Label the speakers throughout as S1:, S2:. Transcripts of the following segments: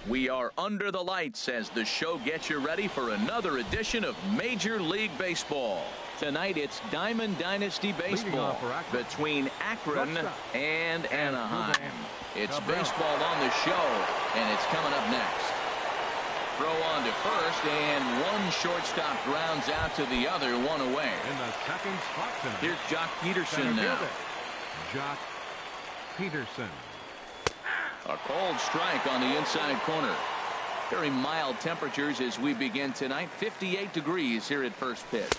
S1: We are under the lights as the show gets you ready for another edition of Major League Baseball. Tonight it's Diamond Dynasty Baseball between Akron and Anaheim. It's baseball on the show, and it's coming up next. Throw on to first, and one shortstop grounds out to the other, one away.
S2: In the second spot tonight,
S1: here's Jock Peterson now.
S2: Jock Peterson.
S1: A cold strike on the inside corner. Very mild temperatures as we begin tonight. 58 degrees here at first pitch.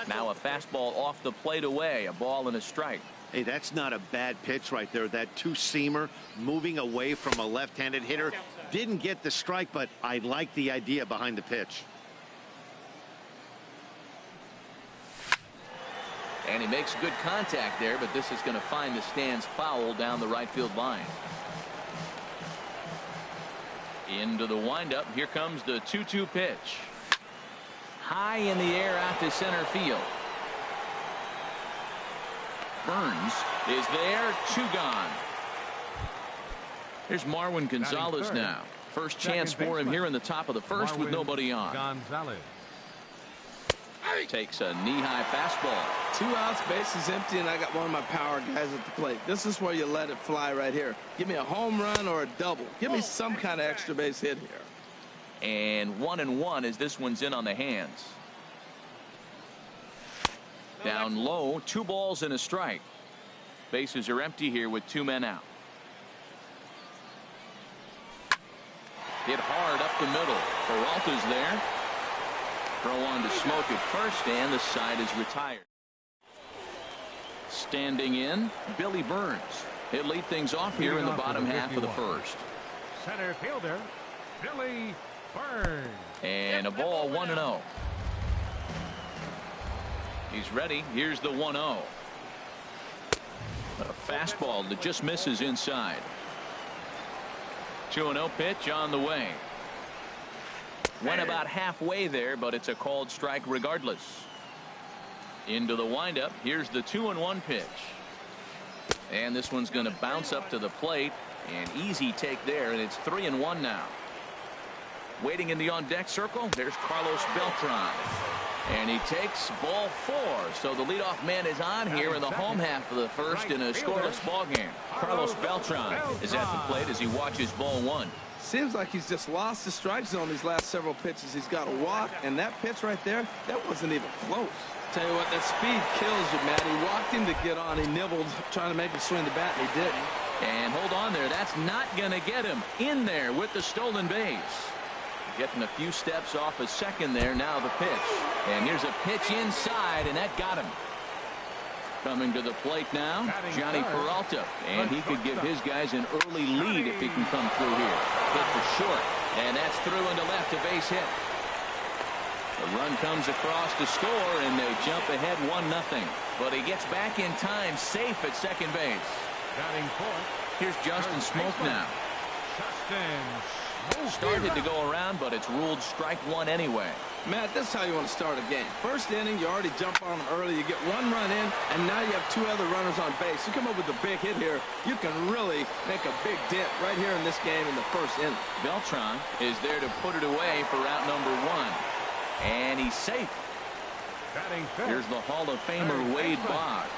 S1: Now a fastball off the plate away. A ball and a strike.
S3: Hey, that's not a bad pitch right there. That two-seamer moving away from a left-handed hitter. Didn't get the strike, but I like the idea behind the pitch.
S1: And he makes good contact there, but this is going to find the stands foul down the right field line. Into the windup. Here comes the 2-2 pitch. High in the air out to center field. Burns is there. Two gone. Here's Marwin Gonzalez now. First chance for him here in the top of the first with nobody on.
S2: Gonzalez
S1: takes a knee-high fastball.
S4: 2 outs, bases empty, and I got one of my power guys at the plate. This is where you let it fly right here. Give me a home run or a double. Give me some kind of extra base hit here.
S1: And 1-1 as this one's in on the hands. Down low, 2 balls and a strike. Bases are empty here with 2 men out. Hit hard up the middle. Peralta's there. Throw on to Smoke at first, and the side is retired. Standing in, Billy Burns. He'll lead things off here in the bottom half of the first.
S2: Center fielder, Billy Burns.
S1: And a ball 1-0. He's ready. Here's the 1-0. A fastball that just misses inside. 2-0 pitch on the way. Went about halfway there, but it's a called strike regardless. Into the windup. Here's the 2-1 pitch. And this one's going to bounce up to the plate. An easy take there, and it's 3-1 now. Waiting in the on-deck circle, there's Carlos Beltran. And he takes ball 4. So the leadoff man is on here in the home half of the first in a scoreless ball game. Carlos Beltran is at the plate as he watches ball 1.
S4: Seems like he's just lost the strike zone these last several pitches. He's got a walk, and that pitch right there, that wasn't even close. Tell you what, that speed kills you, Matt. He walked him to get on. He nibbled, trying to make him swing the bat, and he didn't.
S1: And hold on there. That's not going to get him in there with the stolen base. Getting a few steps off a second there. Now the pitch. And here's a pitch inside, and that got him. Coming to the plate now, Johnny Peralta. And he could give his guys an early lead if he can come through here. Hit for short. And that's through into left, a base hit. The run comes across to score, and they jump ahead 1-0. But he gets back in time, safe at second base.
S2: Batting fourth.
S1: Here's Justin Smoke now. Started to go around, but it's ruled strike 1 anyway.
S4: Matt, this is how you want to start a game. First inning, you already jump on them early. You get 1 run in, and now you have 2 other runners on base. You come up with a big hit here, you can really make a big dent right here in this game in the first inning.
S1: Beltran is there to put it away for out number 1. And he's safe. Here's the Hall of Famer Wade Boggs.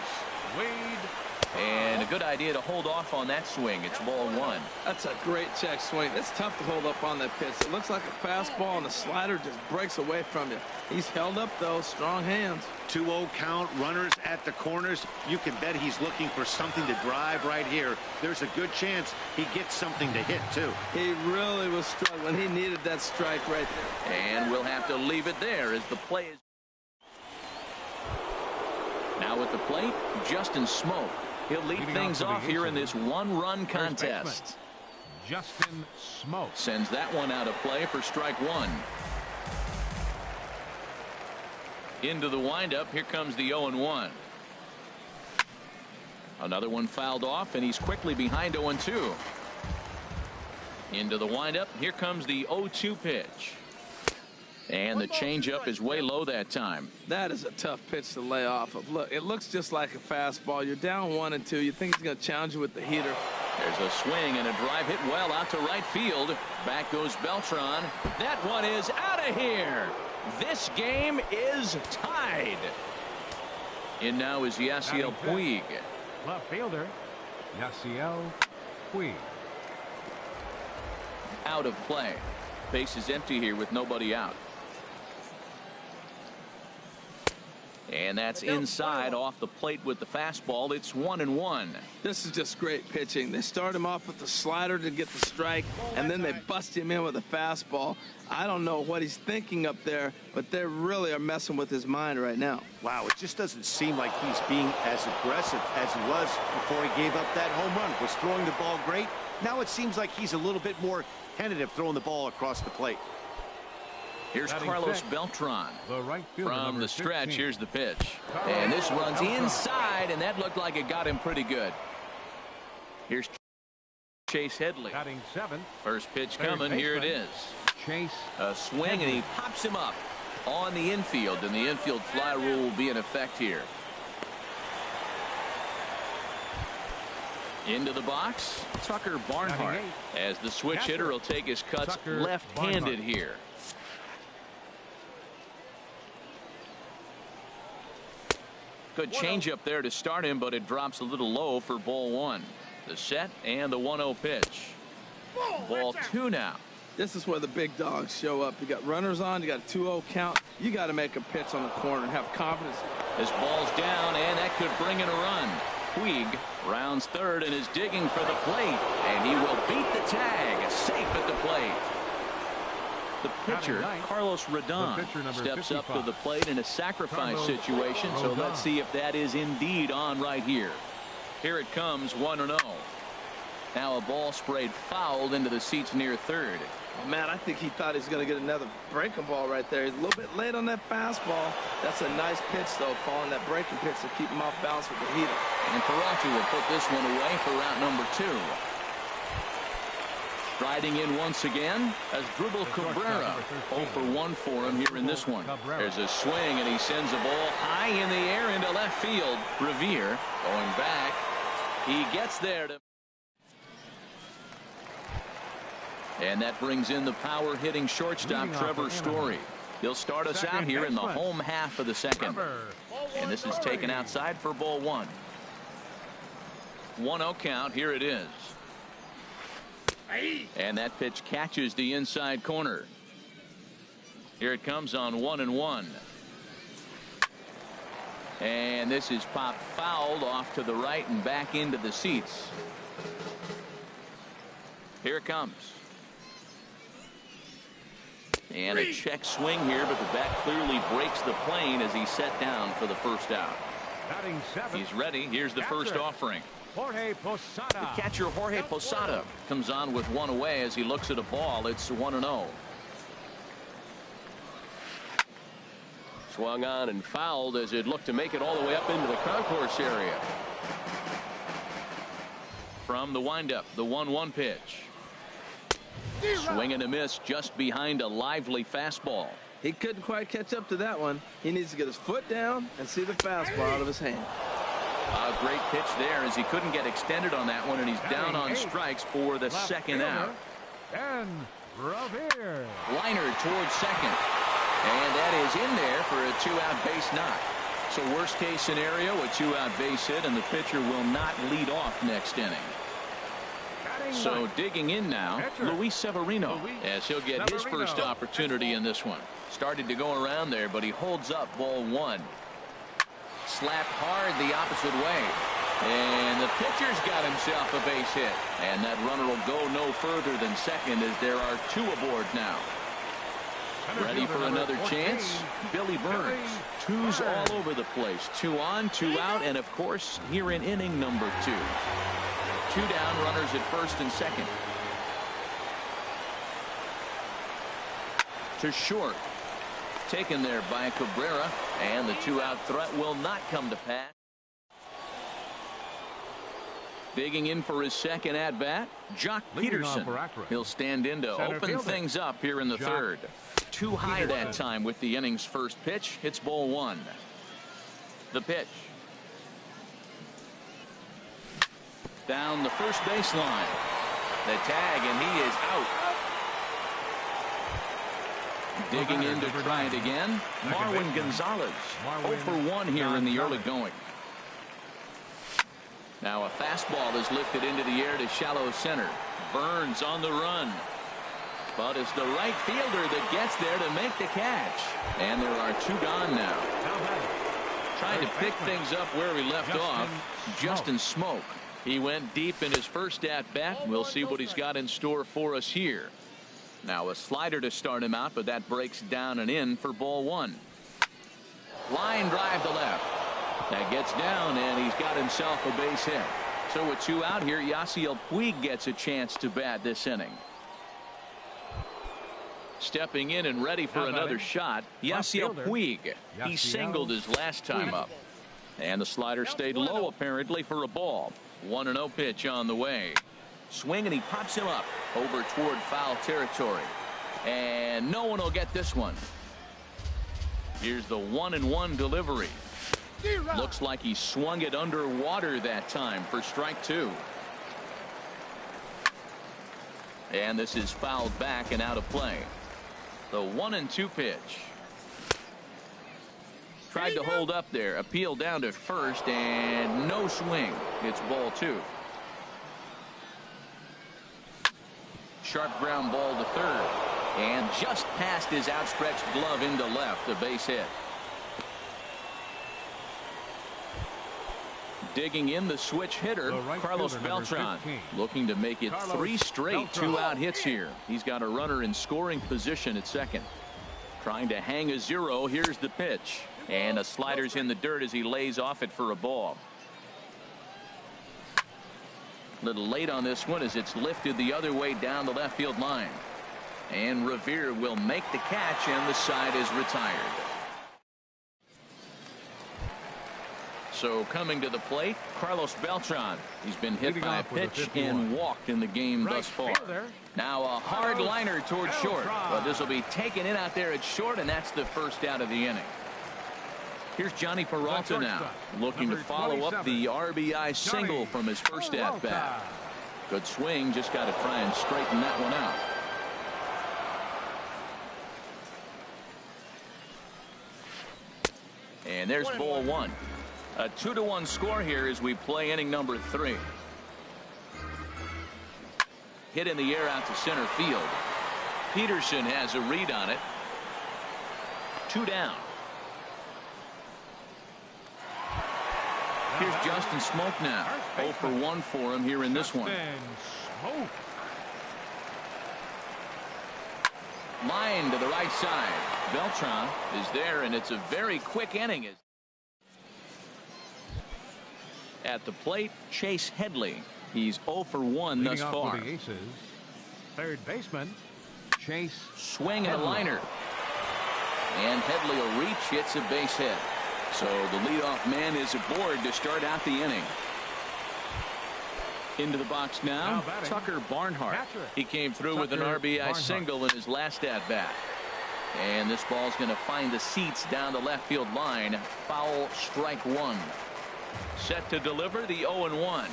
S1: And a good idea to hold off on that swing. It's ball 1.
S4: That's a great check swing. It's tough to hold up on that pitch. It looks like a fastball, and the slider just breaks away from you. He's held up, though. Strong hands.
S3: 2-0 count, runners at the corners. You can bet he's looking for something to drive right here. There's a good chance he gets something to hit, too.
S4: He really was struggling. He needed that strike right there.
S1: And we'll have to leave it there as the play is. Now at the plate, Justin Smoke. He'll lead things off here in this 1-run contest.
S2: Justin Smoke
S1: sends that one out of play for strike 1. Into the windup. Here comes the 0-1. Another one fouled off, and he's quickly behind 0-2. Into the windup. Here comes the 0-2 pitch. And the changeup is way low that time.
S4: That is a tough pitch to lay off of. Look, it looks just like a fastball. You're down 1-2. You think he's going to challenge you with the heater.
S1: There's a swing and a drive hit well out to right field. Back goes Beltran. That one is out of here. This game is tied. In now is Yasiel Puig.
S2: Left fielder, Yasiel Puig.
S1: Out of play. Base is empty here with nobody out. And that's inside off the plate with the fastball. It's 1-1.
S4: This is just great pitching. They start him off with the slider to get the strike, and then they bust him in with a fastball. I don't know what he's thinking up there, but they really are messing with his mind right now.
S3: Wow, it just doesn't seem like he's being as aggressive as he was before he gave up that home run. Was throwing the ball great. Now it seems like he's a little bit more tentative throwing the ball across the plate.
S1: Here's Carlos Beltran
S2: The right fielder,
S1: from
S2: number
S1: the stretch.
S2: 15.
S1: Here's the pitch, and this runs inside, and that looked like it got him pretty good. Here's Chase Headley.
S2: Batting 7th.
S1: First pitch
S2: Third
S1: coming. Here it
S2: baseman.
S1: is.
S2: Chase
S1: A swing, and he pops him up on the infield, and the infield fly rule will be in effect here. Into the box, Tucker Barnhart. As the switch hitter will take his cuts
S2: Tucker
S1: left-handed
S2: Barnhart.
S1: here. Good changeup there to start him, but it drops a little low for ball 1. The set and the 1-0 pitch. Ball 2 now.
S4: This is where the big dogs show up. You got runners on, you got a 2-0 count. You got to make a pitch on the corner and have confidence.
S1: This ball's down, and that could bring in a run. Puig rounds third and is digging for the plate, and he will beat the tag. Safe at the plate. The pitcher, Carlos Rodon, steps
S2: 55.
S1: up to the plate in a sacrifice
S2: Carlos
S1: situation, so
S2: Rodon.
S1: let's see if that is indeed on right here. Here it comes, 1-0. Now a ball sprayed fouled into the seats near third.
S4: Oh, man, I think he thought he was going to get another breaking ball right there. He's a little bit late on that fastball. That's a nice pitch, though, following that breaking pitch to keep him off balance with the heater.
S1: And Karachi will put this one away for route number 2. Striding in once again as Dribble Cabrera. 0 for 1 for him here in this one. There's a swing, and he sends a ball high in the air into left field. Revere going back. He gets there to. And that brings in the power hitting shortstop Trevor Story. He'll start us out here in the home half of the second. And this is taken outside for ball 1. 1-0 count. Here it is. And that pitch catches the inside corner. Here it comes on 1-1. And this is popped fouled off to the right and back into the seats. Here it comes. And a check swing here, but the bat clearly breaks the plane as he's set down for the first out.
S2: Batting 7th.
S1: He's ready. Here's the first offering.
S2: Jorge Posada.
S1: The catcher Jorge Posada comes on with one away as he looks at a ball. It's 1-0. Swung on and fouled as it looked to make it all the way up into the concourse area. From the windup, the 1-1 pitch. Swing and a miss just behind a lively fastball.
S4: He couldn't quite catch up to that one. He needs to get his foot down and see the fastball out of his hand.
S1: A great pitch there as he couldn't get extended on that one, and he's down on strikes for the second out.
S2: And Revere.
S1: Liner towards second. And that is in there for a 2-out base knock. So worst case scenario, a 2-out base hit, and the pitcher will not lead off next inning. So digging in now, Luis Severino, as he'll get his first opportunity in this one. Started to go around there, but he holds up ball 1. Slapped hard the opposite way. And the pitcher's got himself a base hit. And that runner will go no further than second as there are 2 aboard now. Ready for another chance? Billy Burns. 2s all over the place. 2 on, 2 out, and of course here in inning number 2. 2 down, runners at first and second. To short. Taken there by Cabrera, and the 2-out threat will not come to pass. Digging in for his second at-bat, Jock Peterson. He'll stand in to open things up here in the third. too high that time with the inning's first pitch. It's ball one. The pitch. Down the first baseline. The tag, and he is out. Digging in to try it again, Marwin Gonzalez. 0 for 1 here in the early going. Now a fastball is lifted into the air to shallow center. Burns on the run. But it's the right fielder that gets there to make the catch. And there are 2 gone now. Trying to pick things up where he left off, Justin Smoak. He went deep in his first at-bat. We'll see what he's got in store for us here. Now a slider to start him out, but that breaks down and in for ball one. Line drive to left. That gets down, and he's got himself a base hit. So with 2 out here, Yasiel Puig gets a chance to bat this inning. Stepping in and ready for another shot, Yasiel Puig. He singled his last time up. And the slider stayed low apparently for a ball. 1-0 pitch on the way. Swing, and he pops him up over toward foul territory. And no one will get this one. Here's the 1-1 delivery. Looks like he swung it underwater that time for strike 2. And this is fouled back and out of play. The 1-2 pitch. Tried to hold up there. Appeal down to first, and no swing. It's ball 2. Sharp ground ball to third. And just past his outstretched glove into left. A base hit. Digging in the switch hitter, Carlos Beltran, looking to make it 3 straight 2-out hits here. He's got a runner in scoring position at second. Trying to hang a 0. Here's the pitch. And a slider's in the dirt as he lays off it for a ball. A little late on this one as it's lifted the other way down the left field line. And Revere will make the catch, and the side is retired. So coming to the plate, Carlos Beltran. He's been hit by a pitch and walked in the game thus far. Now a hard liner towards short. But this will be taken in out there at short, and that's the first out of the inning. Here's Johnny Peralta now, looking to follow up the RBI single from his first at-bat. Good swing, just got to try and straighten that one out. And there's ball 1. A 2-1 score here as we play inning number 3. Hit in the air out to center field. Peterson has a read on it. 2 down. Here's Justin Smoak now. 0 for 1 for him here in this one. Line to the right side. Beltran is there, and it's a very quick inning. At the plate, Chase Headley. He's 0 for 1 thus far.
S2: Third baseman, Chase.
S1: Swing and a liner. And Headley will reach, hits a base hit. So the leadoff man is aboard to start out the inning. Into the box now, Tucker Barnhart. He came through with an RBI single in his last at-bat. And this ball's going to find the seats down the left field line. Foul, strike 1. Set to deliver the 0-1.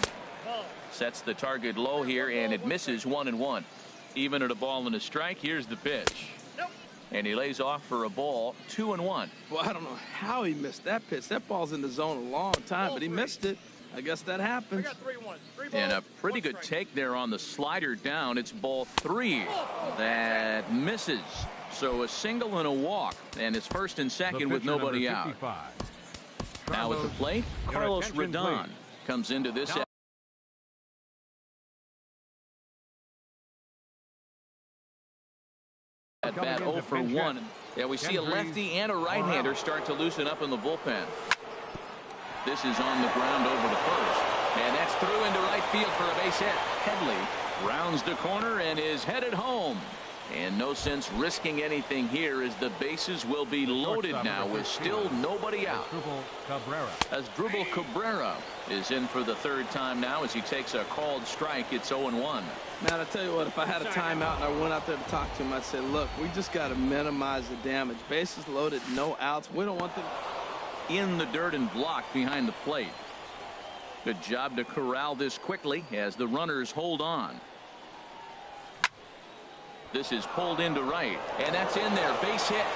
S1: Sets the target low here, and it misses 1-1. Even at a ball and a strike, here's the pitch. And he lays off for a ball. 2-1.
S4: Well, I don't know how he missed that pitch. That ball's in the zone a long time, but he missed it. I guess that happens.
S1: And a pretty good take there on the slider down. It's ball 3 that misses. So a single and a walk, and it's first and second with nobody out. Now at the plate, Carlos Rodon comes into this at bat 0 for 1. Yeah, we see a lefty and a right-hander start to loosen up in the bullpen. This is on the ground over to first, and that's through into right field for a base hit. Headley rounds the corner and is headed home. And no sense risking anything here as the bases will be loaded now with still nobody out. Asdrubal Cabrera is in for the third time now as he takes a called strike. It's 0-1.
S4: Man, I tell you what, if I had a timeout and I went out there to talk to him, I'd say, look, we just got to minimize the damage. Bases loaded, no outs. We don't want them
S1: in the dirt and blocked behind the plate. Good job to corral this quickly as the runners hold on. This is pulled into right, and that's in there. Base hit.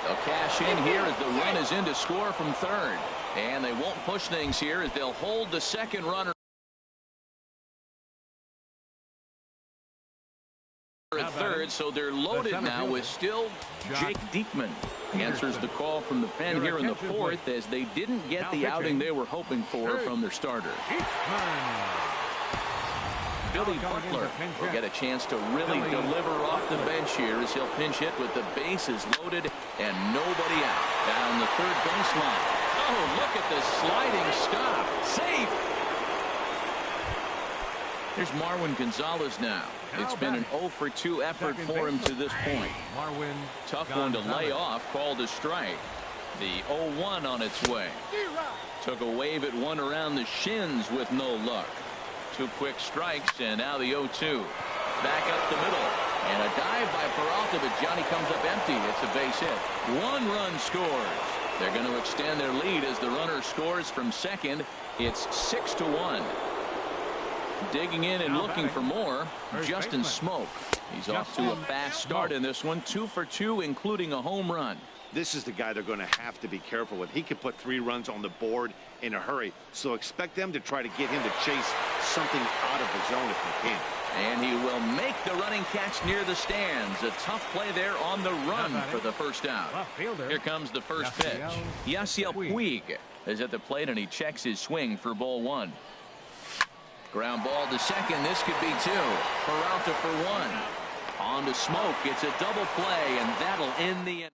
S1: They'll cash in here as the run is in to score from third. And they won't push things here as they'll hold the second runner at third, so they're loaded now with still Jake Diekman. Answers the call from the pen here in the fourth as they didn't get the outing they were hoping for from their starter. Billy Butler will get a chance to really deliver off the bench here as he'll pinch hit with the bases loaded and nobody out. Down the third baseline. Oh, look at the sliding stop. Safe. Here's Marwin Gonzalez now. It's been an 0-for-2 effort for him to this point. Tough one to lay off, called a strike. The 0-1 on its way. Took a wave at one around the shins with no luck. 2 quick strikes, and now the 0-2. Back up the middle. And a dive by Peralta, but Johnny comes up empty. It's a base hit. 1 run scores. They're going to extend their lead as the runner scores from second. It's 6-1. Digging in and looking for more, Justin Smoak. He's off to a fast start in this one. 2 for 2, including a home run.
S3: This is the guy they're going to have to be careful with. He could put 3 runs on the board in a hurry. So expect them to try to get him to chase something out of the zone if they can.
S1: And he will make the running catch near the stands. A tough play there on the run for the first out. Here comes the first pitch. Yasiel Puig is at the plate, and he checks his swing for ball 1. Ground ball to second. This could be 2. Peralta for 1. On to Smoak. It's a double play, and that'll end the end.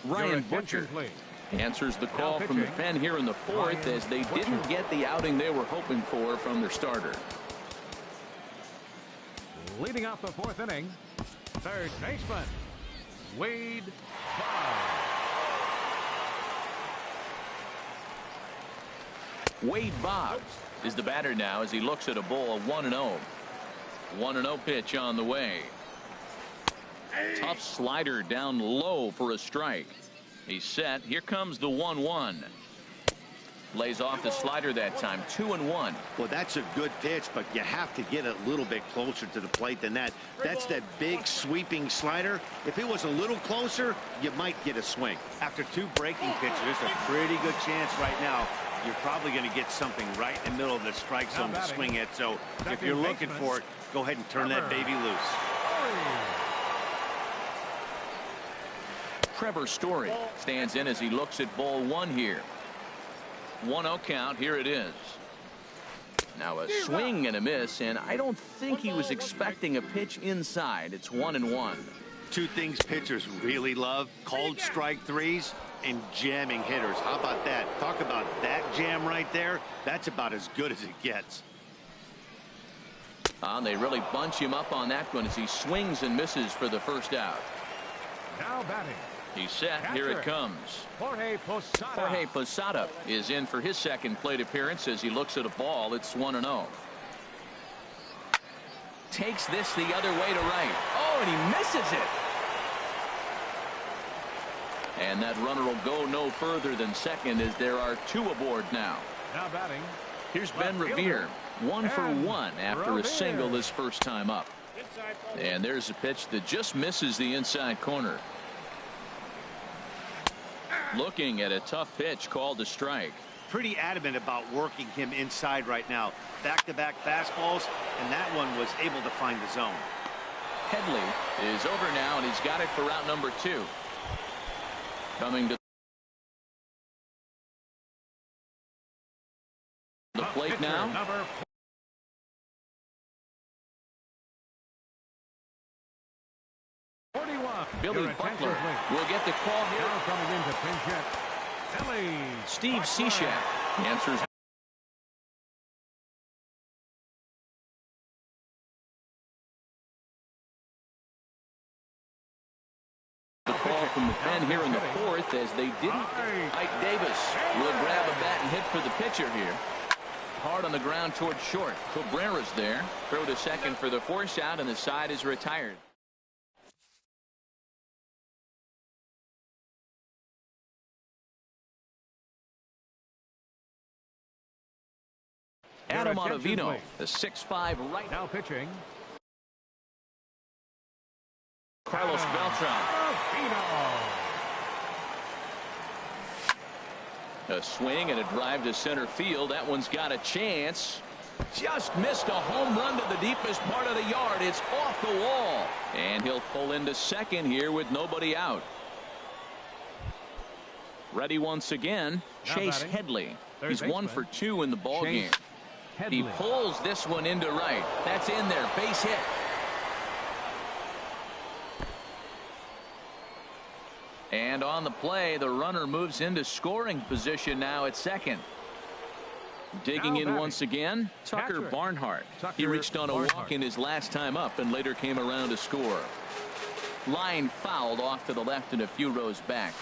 S1: Ryan Butcher answers the call from the pen here in the fourth as they didn't get the outing they were hoping for from their starter.
S2: Leading off the fourth inning, third baseman, Wade Boggs.
S1: Wade Boggs is the batter now as he looks at a ball of 1-0. 1-0 pitch on the way. Tough slider down low for a strike. He's set. Here comes the 1-1. Lays off the slider that time. 2-1.
S3: Well, that's a good pitch, but you have to get a little bit closer to the plate than that. That's that big sweeping slider. If it was a little closer, you might get a swing. After 2 breaking pitches, there's a pretty good chance right now you're probably going to get something right in the middle of the strike zone to swing at. So if you're looking for it, go ahead and turn that baby loose.
S1: Trevor Story stands in as he looks at ball 1 here. 1-0 count. Here it is. Now a swing and a miss, and I don't think he was expecting a pitch inside. It's 1-1.
S3: 2 things pitchers really love: called strike threes and jamming hitters. How about that? Talk about that jam right there. That's about as good as it gets.
S1: They really bunch him up on that one as he swings and misses for the first out.
S2: Now batting.
S1: He's set. Here it comes.
S2: Jorge Posada.
S1: Jorge Posada is in for his second plate appearance as he looks at a ball. It's 1-0. Takes this the other way to right. Oh, and he misses it. And that runner will go no further than second as there are 2 aboard now.
S2: Now batting.
S1: Here's Ben Revere. 1 for 1 after a single this first time up. And there's a pitch that just misses the inside corner. Looking at a tough pitch called a strike.
S3: Pretty adamant about working him inside right now. Back-to-back fastballs, and that one was able to find the zone.
S1: Headley is over now, and he's got it for route number 2. Coming to the plate now. Billy Butler will get the call here.
S2: Now coming into pinch hit,
S1: Steve Cishek answers from the pen here in the fourth as they didn't. Ike Davis will grab a bat and hit for the pitcher here. Hard on the ground towards short. Cabrera's there. Throw to second for the force out, and the side is retired. Adam Ottavino, the 6'5" right.
S2: Now pitching.
S1: Carlos Beltran. A swing and a drive to center field. That one's got a chance. Just missed a home run to the deepest part of the yard. It's off the wall. And he'll pull into second here with nobody out. Ready once again, Chase Headley. He's 1 for 2 in the ball game. He pulls this one into right. That's in there. Base hit. And on the play, the runner moves into scoring position now at second. Digging in once again, Tucker Barnhart. He reached on a walk in his last time up and later came around to score. Line fouled off to the left and a few rows back.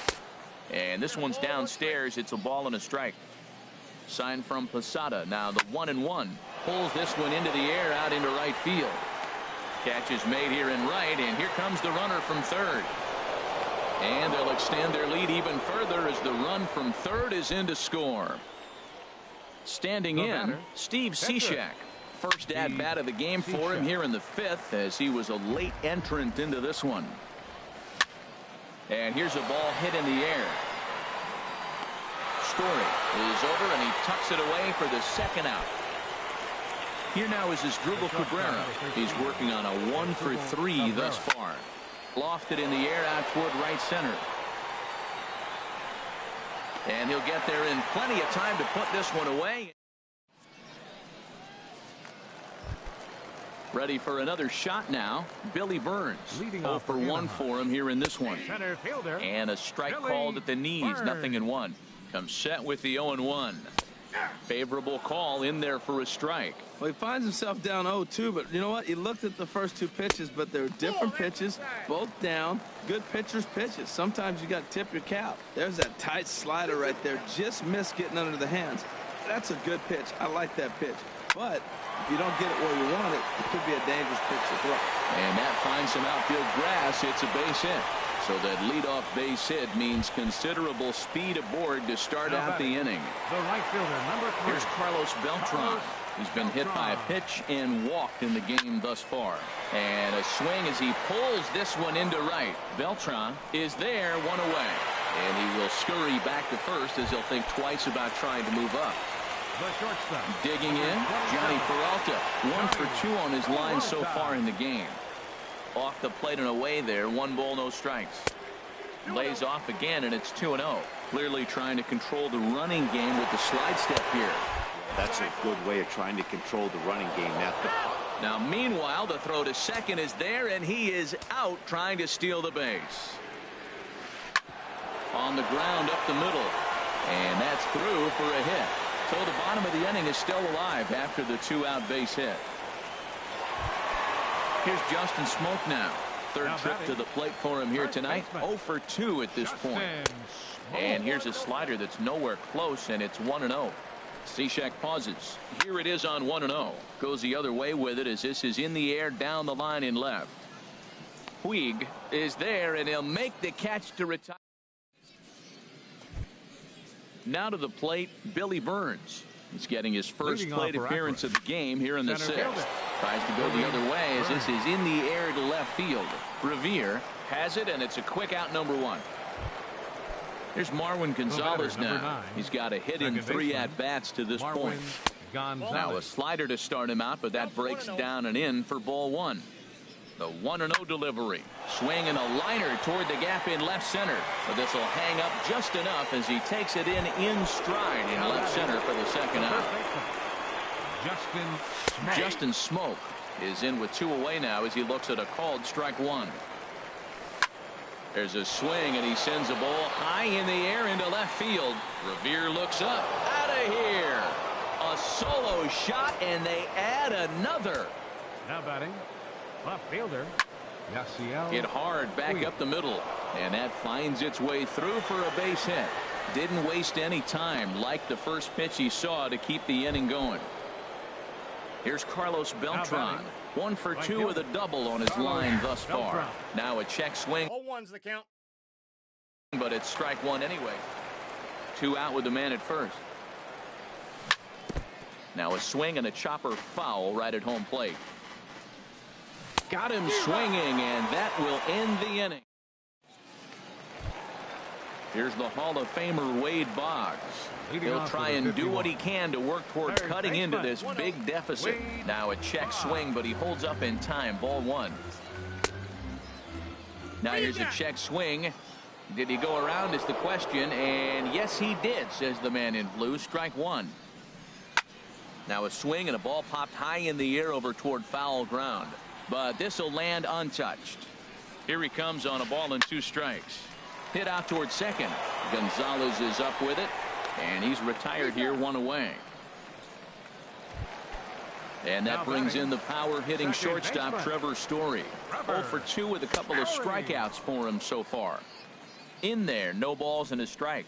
S1: And this one's downstairs. It's a ball and a strike. Sign from Posada. Now the 1-1. Pulls this one into the air out into right field. Catch is made here in right, and here comes the runner from third. And they'll extend their lead even further as the run from third is in to score. Standing in, Steve Cishek. First at-bat of the game for him here in the fifth as he was a late entrant into this one. And here's a ball hit in the air. Story is over, and he tucks it away for the second out. Here now is Asdrubal Cabrera. He's working on a 1 for 3 thus far. Lofted in the air out toward right center. And he'll get there in plenty of time to put this one away. Ready for another shot now. Billy Burns. 0 for 1 for him here in this one. And a strike called at the knees. 0-1. Comes set with the 0-1. Favorable call in there for a strike.
S4: Well, he finds himself down 0-2, but you know what? He looked at the first two pitches, but they're different pitches, both down. Good pitchers' pitches. Sometimes you got to tip your cap. There's that tight slider right there. Just missed getting under the hands. That's a good pitch. I like that pitch. But if you don't get it where you want it, it could be a dangerous pitch to throw.
S1: And that finds some outfield grass. It's a base hit. So that leadoff base hit means considerable speed aboard to start out the inning.
S2: The right fielder, number 3.
S1: Here's Carlos Beltran. He's been hit by a pitch and walked in the game thus far. And a swing as he pulls this one into right. Beltran is there, 1 away. And he will scurry back to first as he'll think twice about trying to move up.
S2: The shortstop.
S1: Digging in, Johnny Peralta. 1 for 2 on his line so far in the game. Off the plate and away there. 1 ball, no strikes. Lays off again, and it's 2-0. Clearly trying to control the running game with the slide step here.
S3: That's a good way of trying to control the running game.
S1: Now, meanwhile, the throw to second is there, and he is out trying to steal the base. On the ground up the middle. And that's through for a hit. So the bottom of the inning is still alive after the 2-out base hit. Here's Justin Smoke now. Third trip to the plate for him here tonight. 0 for 2 at this point. And here's a slider that's nowhere close, and it's 1-0. Cishek pauses. Here it is on 1-0. Goes the other way with it as this is in the air down the line in left. Puig is there, and he'll make the catch to retire. Now to the plate, Billy Burns. He's getting his first plate appearance of the game here in the sixth. Tries to go the other way as this is in the air to left field. Revere has it, and it's a quick out, number 1. Here's Marwin Gonzalez now. He's got a hit in 3 at-bats to this point. Now a slider to start him out, but that breaks down and in for ball 1. The 1-0 delivery. Swing and a liner toward the gap in left center. But this will hang up just enough as he takes it in stride in left center for the second out. Justin Smoke is in with 2 away now as he looks at a called strike 1. There's a swing, and he sends a ball high in the air into left field. Revere looks up. Out of here. A solo shot, and they add another.
S2: Now batting, left fielder, Yasiel.
S1: Hit hard back up the middle, and that finds its way through for a base hit. Didn't waste any time like the first pitch he saw to keep the inning going. Here's Carlos Beltran. 1 for 2 with a double on his line thus far. Now a check swing.
S5: 0-1's the count.
S1: But it's strike one anyway. 2 out with the man at first. Now a swing and a chopper foul right at home plate. Got him swinging, and that will end the inning. Here's the Hall of Famer Wade Boggs. He'll try and do what he can to work toward cutting into this big deficit. Now a check swing, but he holds up in time. Ball 1. Now here's a check swing. Did he go around is the question, and yes he did, says the man in blue. Strike 1. Now a swing and a ball popped high in the air over toward foul ground, but this will land untouched. Here he comes on a ball and 2 strikes. Hit out toward second. Gonzalez is up with it, and he's retired here, 1 away. And that brings in the power hitting shortstop Trevor Story. 0 for 2 with a couple of strikeouts for him so far. In there, no balls and a strike.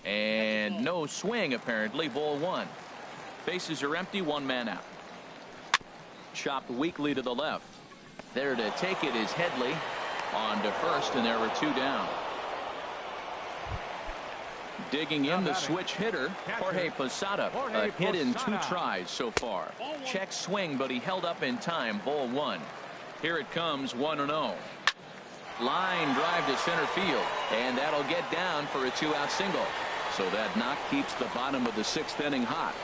S1: And no swing apparently. Ball 1. Bases are empty, 1 man out. Chopped weakly to the left. There to take it is Headley. On to first, and there were 2 down. Digging in the switch hitter, Jorge Posada. A hit in 2 tries so far. Check swing, but he held up in time. Ball 1. Here it comes, 1-0. Line drive to center field, and that'll get down for a 2-out single. So that knock keeps the bottom of the 6th inning hot.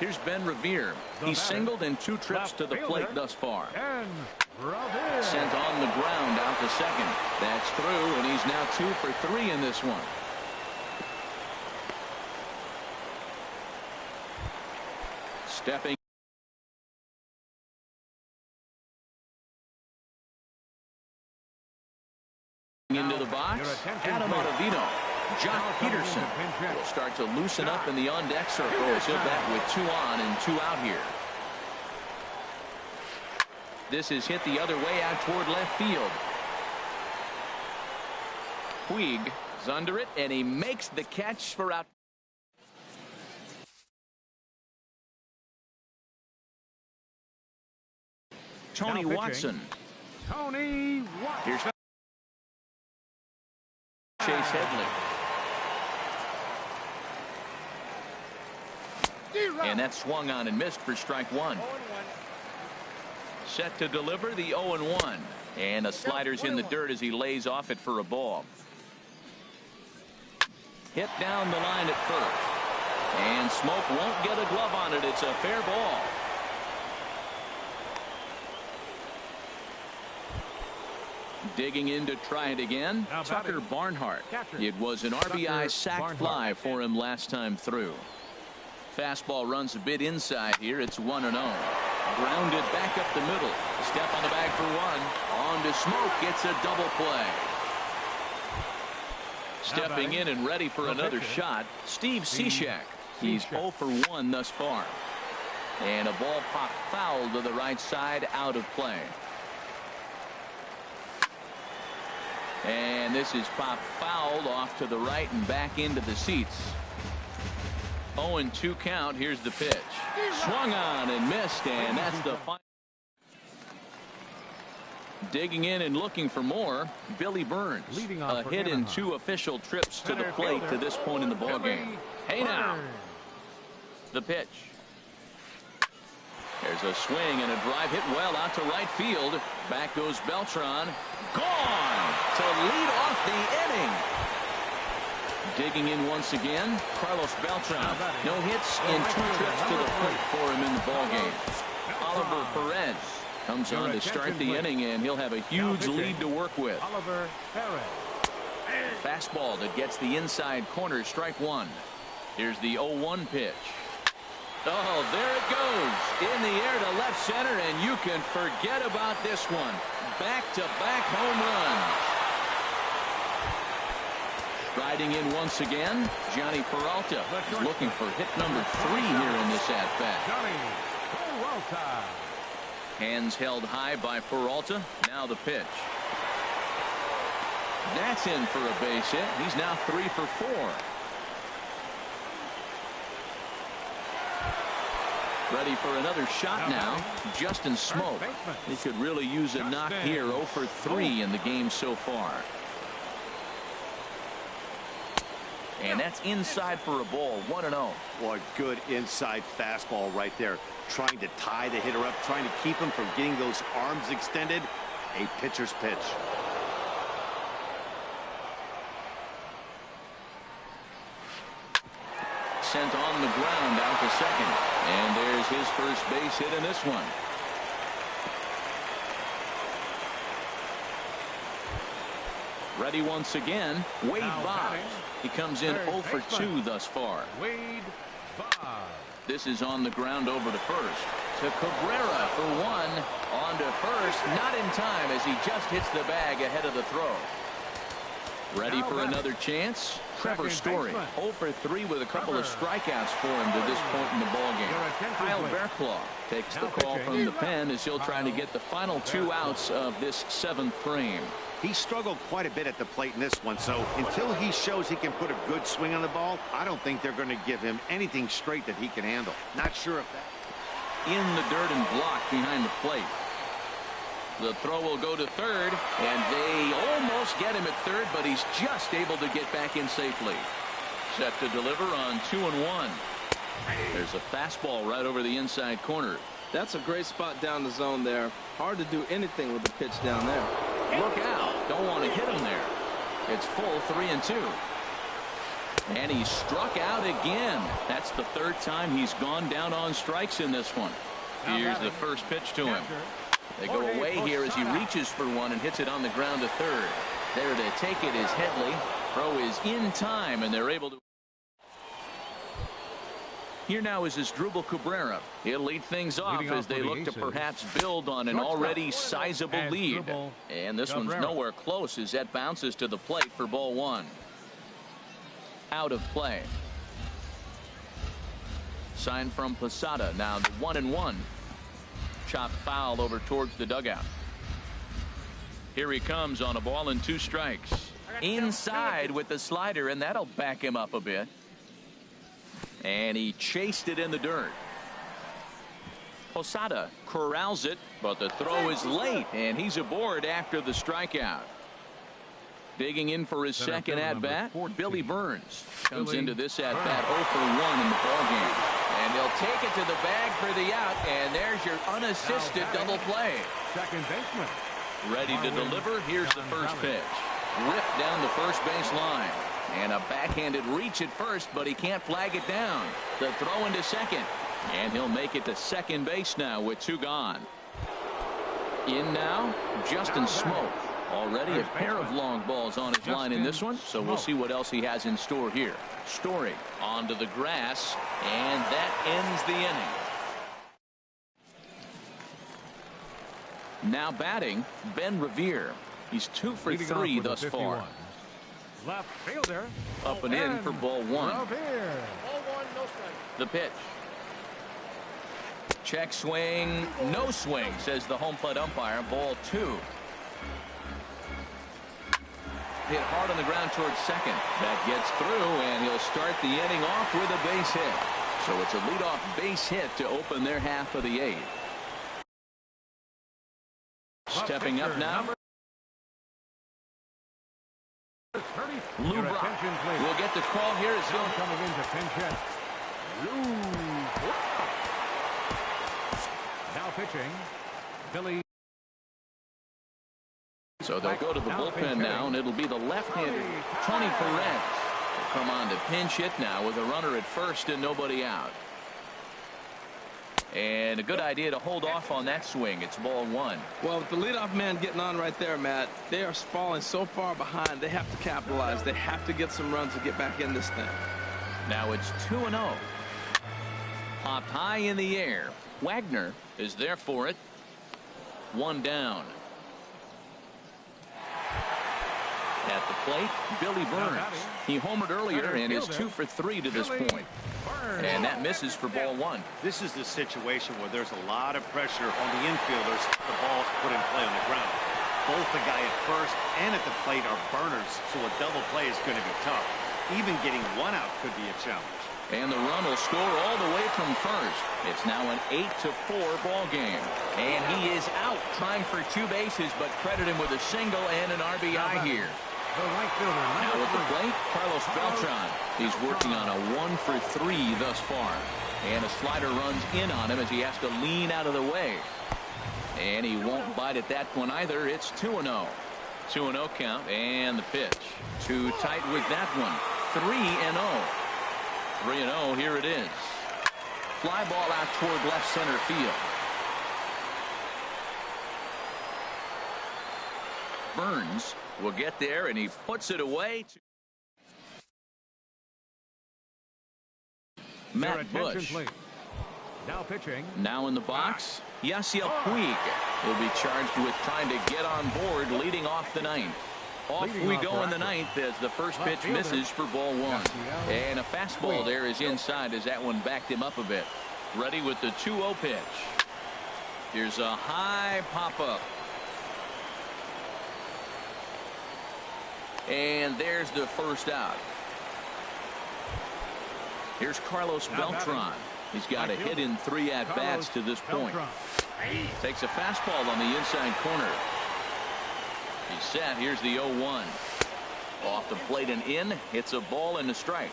S1: Here's Ben Revere. He singled in 2 trips to the plate thus far. Sent on the ground out to second. That's through, and he's now 2 for 3 in this one. Stepping into the box, Adam Ottavino. Jock Peterson will start to loosen up in the on-deck circle as he'll bat with 2 on and 2 out here. This is hit the other way out toward left field. Puig is under it, and he makes the catch for out. Tony Watson.
S2: Tony Watson.
S1: Here's Chase Headley. And that swung on and missed for strike 1. Set to deliver the 0-1. And a slider's in the dirt as he lays off it for a ball. Hit down the line at first. And Smoke won't get a glove on it. It's a fair ball. Digging in to try it again, Tucker Barnhart. It was an RBI sac fly for him last time through. Fastball runs a bit inside here. It's 1-0. Grounded back up the middle. Step on the bag for 1. On to Smoke. Gets a double play. Stepping in and ready for another shot, Steve Cishek. He's 0 for 1 thus far. And a ball popped foul to the right side, out of play. And this is popped fouled off to the right and back into the seats. 0-2 count. Here's the pitch. Swung on and missed, and that's the final. Digging in and looking for more, Billy Burns. A hit in 2 official trips to the plate to this point in the ballgame. Hey now. The pitch. There's a swing and a drive hit well out to right field. Back goes Beltran. Gone to lead off the inning. Digging in once again, Carlos Beltran. No hits in 2 trips to the plate for him in the ballgame. Oliver Perez comes on to start the inning, and he'll have a huge lead to work with.
S2: Oliver Perez.
S1: Fastball that gets the inside corner, strike 1. Here's the 0-1 pitch. Oh, there it goes. In the air to left center, and you can forget about this one. Back-to-back home runs. Riding in once again, Johnny Peralta is looking for hit number 3 here in this at-bat.
S2: Johnny Peralta.
S1: Hands held high by Peralta. Now the pitch. That's in for a base hit. He's now 3 for 4. Ready for another shot now. Justin Smoak. He could really use a knock here. 0 for 3 in the game so far. And that's inside for a ball. 1-0.
S3: Boy, good inside fastball right there. Trying to tie the hitter up, trying to keep him from getting those arms extended. A pitcher's pitch.
S1: Sent on the ground out to second. And there's his first base hit in this one. Ready once again. Wade Boggs. He comes in 0 for 2 thus far.
S2: Wade Boggs.
S1: This is on the ground over to first. To Cabrera for 1. On to first. Not in time as he just hits the bag ahead of the throw. Ready for another chance. Trevor Story 0 for 3 with a couple of strikeouts for him to this point in the ballgame. Kyle Bearclaw takes the call from the pen as he'll try to get the final 2 outs of this 7th frame.
S3: He struggled quite a bit at the plate in this one, so until he shows he can put a good swing on the ball, I don't think they're going to give him anything straight that he can handle. Not sure if that.
S1: In the dirt and blocked behind the plate. The throw will go to third, and they almost get him at third, but he's just able to get back in safely. Set to deliver on 2-1. There's a fastball right over the inside corner.
S4: That's a great spot down the zone there. Hard to do anything with the pitch down there.
S1: Look out. Don't want to hit him there. It's full 3-2. And he struck out again. That's the 3rd time he's gone down on strikes in this one. Here's the first pitch to him. They go away here as he reaches for one and hits it on the ground to third. There to take it is Headley. Throw is in time, and they're able to. Here now is Asdrubal Cabrera. He'll lead things off as they look to perhaps build on an already sizable lead. And this one's nowhere close as that bounces to the plate for ball 1. Out of play. Sign from Posada. Now the 1-1. Chopped foul over towards the dugout. Here he comes on a ball and 2 strikes. Inside with the slider, and that'll back him up a bit. And he chased it in the dirt. Posada corrals it, but the throw is late, and he's aboard after the strikeout. Digging in for his second at-bat, Billy Burns comes into this at-bat 0 for 1 in the ballgame. And they'll take it to the bag for the out, and there's your unassisted double play.
S2: Second baseman.
S1: Ready to deliver. Here's the first pitch. Ripped down the first base line. And a backhanded reach at first, but he can't flag it down. The throw into second. And he'll make it to second base now with 2 gone. In now, Justin Smoak. Already a pair of long balls on his line in this one, so we'll see what else he has in store here. Story onto the grass, and that ends the inning. Now batting, Ben Revere. He's 2 for 3 thus far.
S2: Left fielder.
S1: Up and in for ball 1.
S2: Revere.
S1: The pitch. Check swing, no swing, says the home plate umpire. Ball 2. Hit hard on the ground towards second. That gets through, and he'll start the inning off with a base hit. So it's a leadoff base hit to open their half of the 8th. Stepping up now, Lou Brock will get the call here as he'll
S2: coming into pinch hit. Lou Brock. Now pitching, Billy.
S1: So they'll go to the bullpen now, and it'll be the left-hander Tony Perez will come on to pinch hit now with a runner at first and nobody out. And a good idea to hold off on that swing. It's ball 1.
S4: Well, with the leadoff man getting on right there, Matt, they are falling so far behind. They have to capitalize. They have to get some runs to get back in this thing.
S1: Now it's 2-0. Popped high in the air. Wagner is there for it. 1 down. At the plate, Billy Burns. He homered earlier and is 2 for 3 to this point. And that misses for ball 1.
S3: This is the situation where there's a lot of pressure on the infielders. The ball's put in play on the ground. Both the guy at first and at the plate are burners, so a double play is going to be tough. Even getting one out could be a challenge.
S1: And the run will score all the way from first. It's now an 8-4 ball game. And he is out trying for 2 bases, but credit him with a single and an RBI here. Now at the plate, Carlos Beltran. He's working on a 1 for 3 thus far. And a slider runs in on him as he has to lean out of the way. And he won't bite at that one either. It's 2-0. 2-0 count and the pitch. Too tight with that one. 3-0. 3-0, here it is. Fly ball out toward left center field. Burns will get there, and he puts it away. Matt Bush.
S2: Now pitching.
S1: Now in the box, Yasiel Puig will be charged with trying to get on board leading off the ninth. Off we go in the ninth as the first pitch misses for ball 1. And a fastball there is inside as that one backed him up a bit. Ready with the 2-0 pitch. Here's a high pop-up. And there's the first out. Here's Carlos Beltran. He's got a hit in 3 at-bats to this point. Takes a fastball on the inside corner. He's set. Here's the 0-1. Off the plate and in. It's a ball and a strike.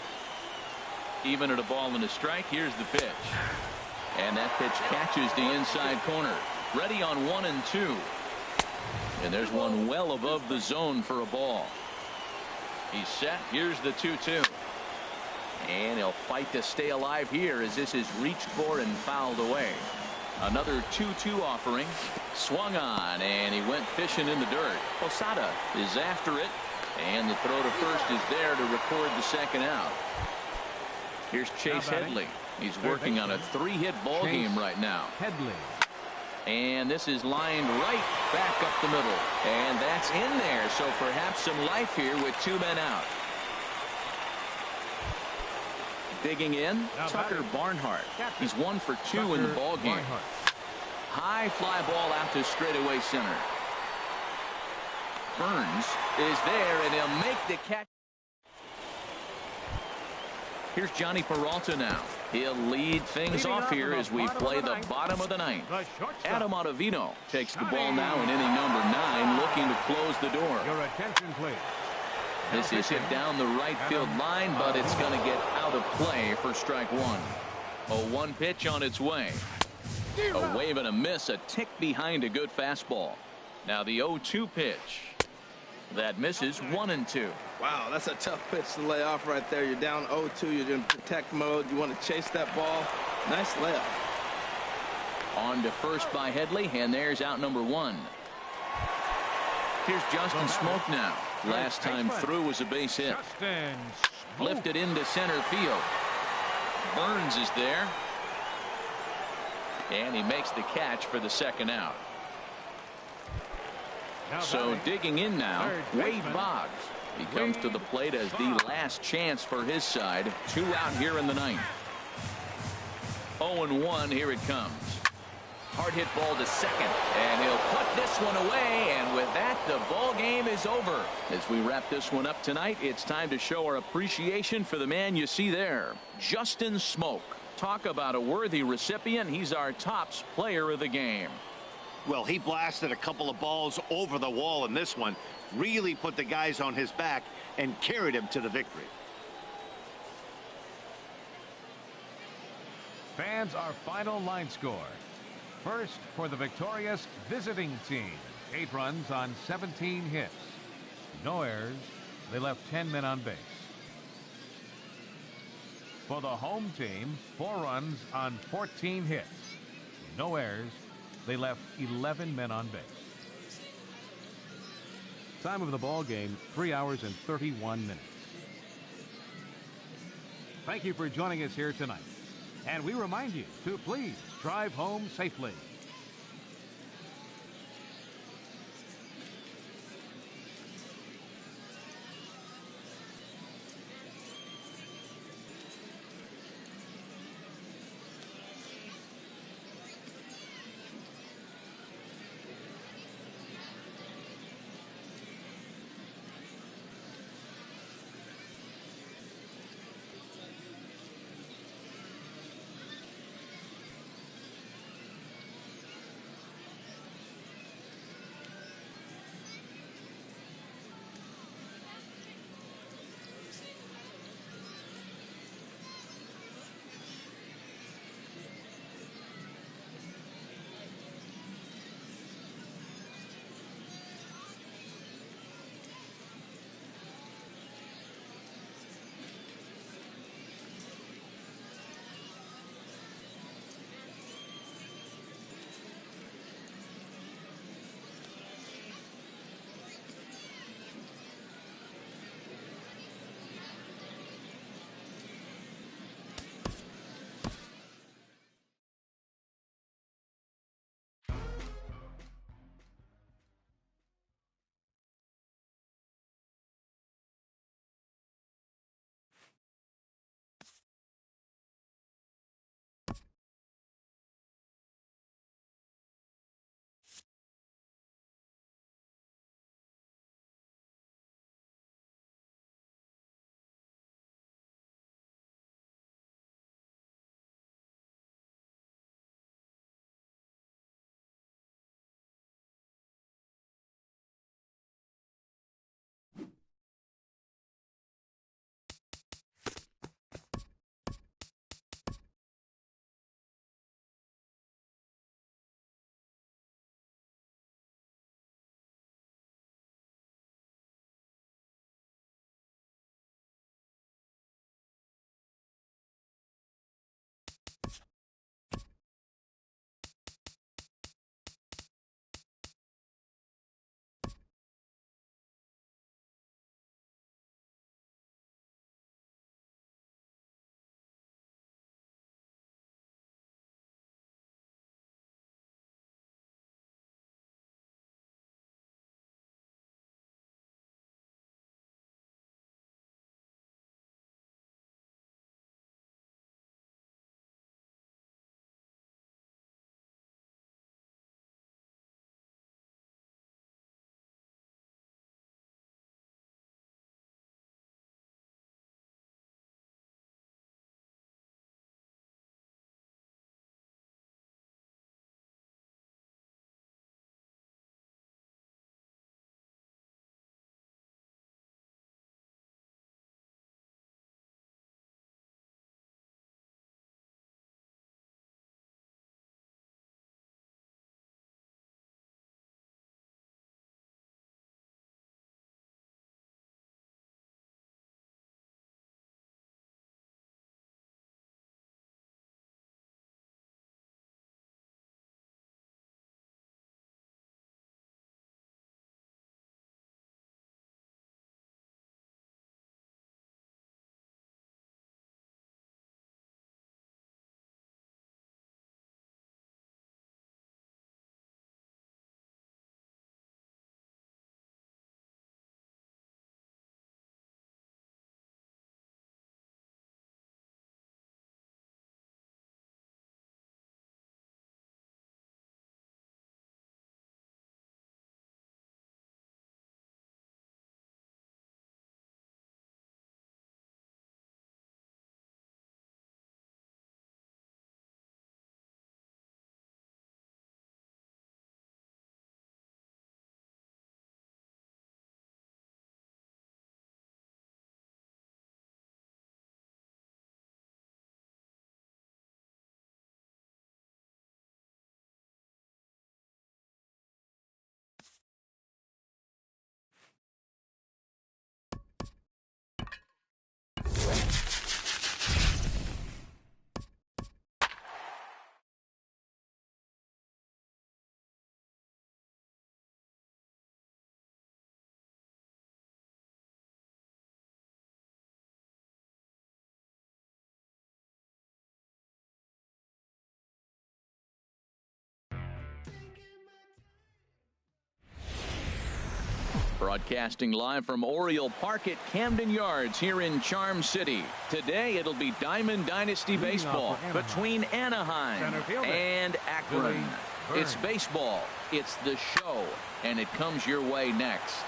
S1: Even at a ball and a strike, here's the pitch. And that pitch catches the inside corner. Ready on 1 and 2. And there's one well above the zone for a ball. He's set. Here's the 2-2. And he'll fight to stay alive here as this is reached for and fouled away. Another 2-2 offering. Swung on, and he went fishing in the dirt. Posada is after it, and the throw to first is there to record the second out. Here's Chase Headley. He's working on a 3-hit ball game right now. And this is lined right back up the middle. And that's in there, so perhaps some life here with 2 men out. Digging in, Tucker Barnhart. He's 1 for 2 in the ball game. High fly ball out to straightaway center. Burns is there, and he'll make the catch. Here's Johnny Peralta now. He'll lead things off here as we play the bottom of the ninth. Adam Ottavino takes the ball now in inning number 9, looking to close the door.
S2: Your attention, please.
S1: This is hit down the right field line, but it's going to get out of play for strike 1. A 1 pitch on its way. A wave and a miss, a tick behind a good fastball. Now the 0-2 pitch. That misses 1 and 2.
S4: Wow, that's a tough pitch to lay off right there. You're down 0-2. You're in protect mode. You want to chase that ball. Nice layup. On to first by Headley, and there's out number 1. Here's Justin Smoak now. Last time through was a base hit. Lifted into center field. Burns is there. And he makes the catch for the second out. So digging in now, Wade Boggs. He comes to the plate as the last chance for his side. 2 out here in the ninth. 0-1, here it comes. Hard hit ball to second, and he'll put this one away, and with that the ball game is over. As we wrap this one up tonight, it's time to show our appreciation for the man you see there, Justin Smoak. Talk about a worthy recipient. He's our tops player of the game.
S3: Well, he blasted a couple of balls over the wall in this one, really put the guys on his back and carried him to the victory.
S2: Fans, our final line score. First for the victorious visiting team. 8 runs on 17 hits. No errors. They left 10 men on base. For the home team, 4 runs on 14 hits. No errors. They left 11 men on base. Time of the ball game, 3 hours and 31 minutes. Thank you for joining us here tonight. And we remind you to please drive home safely.
S1: Broadcasting live from Oriole Park at Camden Yards here in Charm City. Today it'll be Diamond Dynasty baseball between Anaheim and Akron. It's baseball, it's the show, and it comes your way next.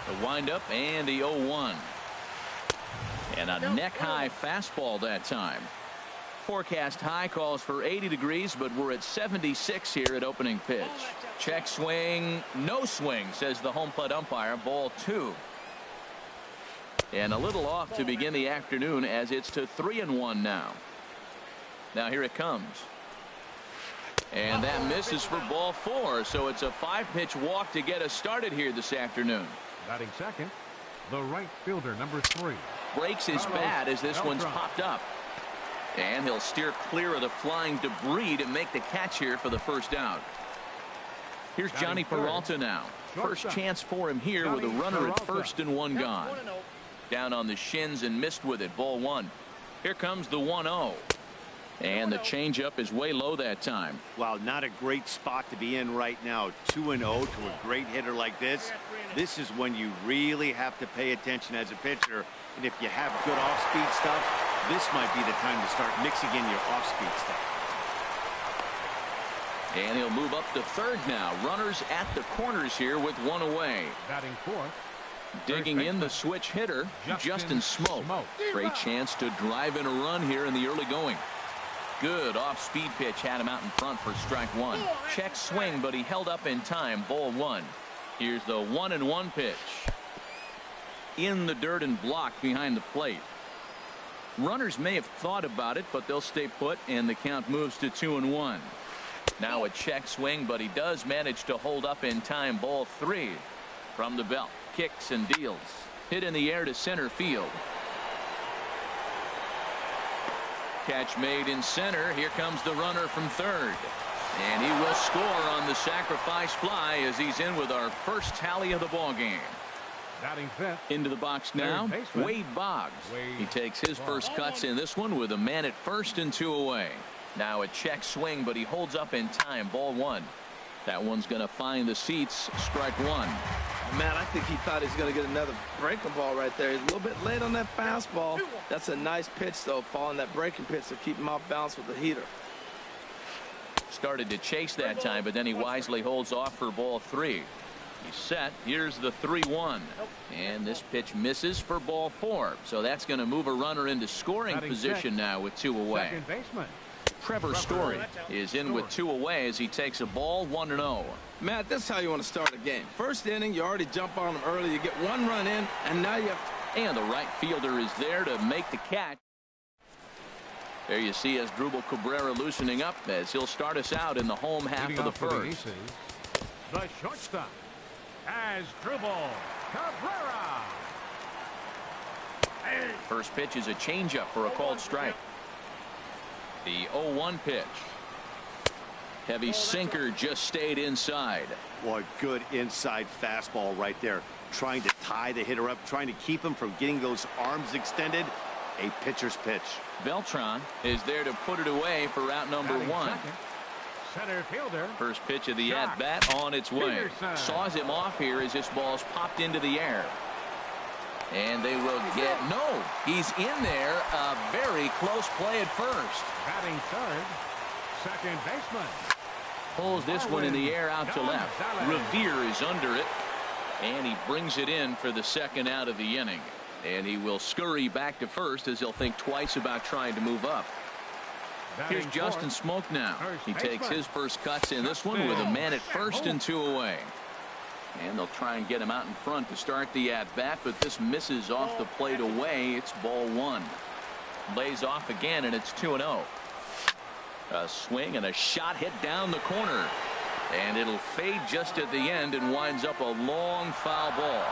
S1: The windup and the 0-1. And a neck-high fastball that time. Forecast high calls for 80 degrees, but we're at 76 here at opening pitch. Check swing, no swing, says the home plate umpire. Ball 2. And a little off to begin the afternoon as it's to 3-1 now. Now here it comes. And that misses for ball 4, so it's a 5-pitch walk to get us started here this afternoon.
S2: Batting second, the right fielder, number 3.
S1: Breaks his bat as this one's popped up. And he'll steer clear of the flying debris to make the catch here for the first out. Here's Johnny Peralta now. First chance for him here with a runner at first and 1 gone. Down on the shins and missed with it. Ball 1. Here comes the 1-0. And the changeup is way low that time.
S3: Well, not a great spot to be in right now. 2-0 to a great hitter like this. This is when you really have to pay attention as a pitcher. And if you have good off-speed stuff, this might be the time to start mixing in your off-speed stuff.
S1: And he'll move up to third now. Runners at the corners here with 1 away.
S2: Batting fourth.
S1: Digging in the switch hitter, Justin Smoak. Great chance to drive in a run here in the early going. Good off-speed pitch had him out in front for strike 1. Check swing, but he held up in time. Ball 1. Here's the 1-1 pitch. In the dirt and blocked behind the plate. Runners may have thought about it, but they'll stay put, and the count moves to 2-1. Now a check swing, but he does manage to hold up in time. Ball 3 from the belt. Kicks and deals. Hit in the air to center field. Catch made in center. Here comes the runner from third. And he will score on the sacrifice fly as he's in with our first tally of the ball game.
S2: Batting fifth.
S1: Into the box now, Wade Boggs. He takes his first cuts in this one with a man at first and 2 away. Now a check swing, but he holds up in time. Ball 1. That one's going to find the seats. Strike 1.
S4: Man, I think he thought he was going to get another breaking ball right there. He's a little bit late on that fastball. That's a nice pitch, though, following that breaking pitch to keep him off balance with the heater.
S1: Started to chase that time, but then he wisely holds off for ball 3. He's set. Here's the 3-1. And this pitch misses for ball 4. So that's going to move a runner into scoring position now with 2 away.
S2: Second baseman.
S1: Trevor Story is in with 2 away as he takes a ball. 1-0.
S4: Matt, this is how you want to start a game. First inning, you already jump on him early. You get 1 run in, and now you have to...
S1: And the right fielder is there to make the catch. There you see Asdrubal Cabrera loosening up as he'll start us out in the home half of the first.
S2: The shortstop, Asdrubal Cabrera.
S1: First pitch is a changeup for a called strike. The 0-1 pitch. Heavy sinker just stayed inside.
S3: Boy, good inside fastball right there. Trying to tie the hitter up, trying to keep him from getting those arms extended. A pitcher's pitch.
S1: Beltran is there to put it away for out number 1.
S2: Center fielder.
S1: First pitch of the at-bat on its way. Saws him off here as this ball's popped into the air. And they will get... No, he's in there. A very close play at first.
S2: Batting third, second baseman.
S1: Pulls this one in the air out to left. Revere is under it. And he brings it in for the second out of the inning. And he will scurry back to first as he'll think twice about trying to move up. Here's Justin Smoak now. He takes his first cuts in this one with a man at first and 2 away. And they'll try and get him out in front to start the at-bat, but this misses off the plate away. It's ball 1. Lays off again, and it's 2-0. A swing and a shot hit down the corner. And it'll fade just at the end and winds up a long foul ball.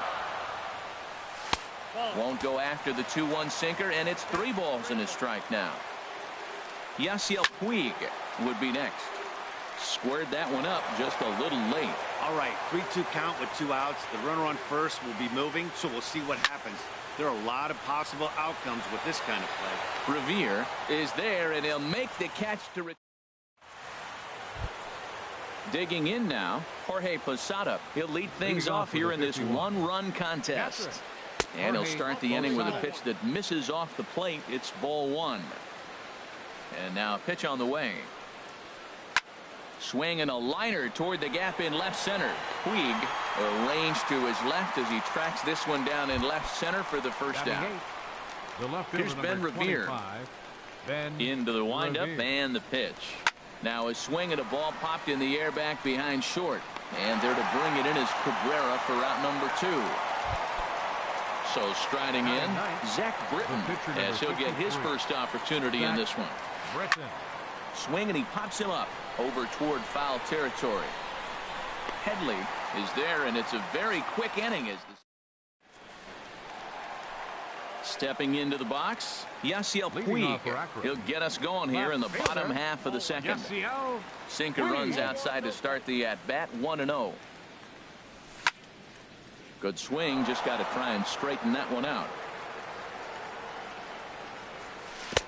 S1: Won't go after the 2-1 sinker, and it's 3 balls and a strike now. Yasiel Puig would be next. Squared that one up just a little late.
S3: All right, 3-2 count with 2 outs. The runner on first will be moving, so we'll see what happens. There are a lot of possible outcomes with this kind of play.
S1: Revere is there, and he'll make the catch to Digging in now, Jorge Posada. He'll lead things off here in this one-run contest. And he'll start the inning with a pitch that misses off the plate. It's ball one. And now a pitch on the way. Swing and a liner toward the gap in left center. Puig arranged to his left as he tracks this one down in left center for the first out. Here's Ben Revere. Into the windup and the pitch. Now a swing and a ball popped in the air back behind short. And there to bring it in is Cabrera for out number 2. So striding in, Zach Britton, as he'll get his first opportunity in this one. Swing and he pops him up over toward foul territory. Headley is there, and it's a very quick inning. Stepping into the box, Yasiel Puig. He'll get us going here in the bottom half of the second. Sinker runs outside to start the at-bat, 1-0. Good swing, just got to try and straighten that one out.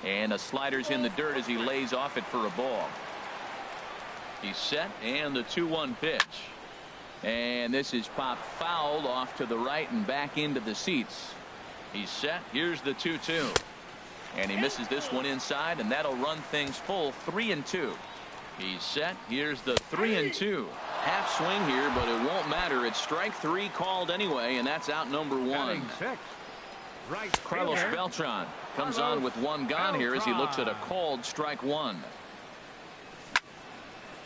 S1: And a slider's in the dirt as he lays off it for a ball. He's set, and the 2-1 pitch. And this is popped fouled off to the right and back into the seats. He's set. Here's the 2-2. And he misses this one inside, and that'll run things full, 3-2. He's set. Here's the 3-2. Half swing here, but it won't matter. It's strike 3 called anyway, and that's out number 1. Carlos Beltran comes on with one gone here as he looks at a called strike 1.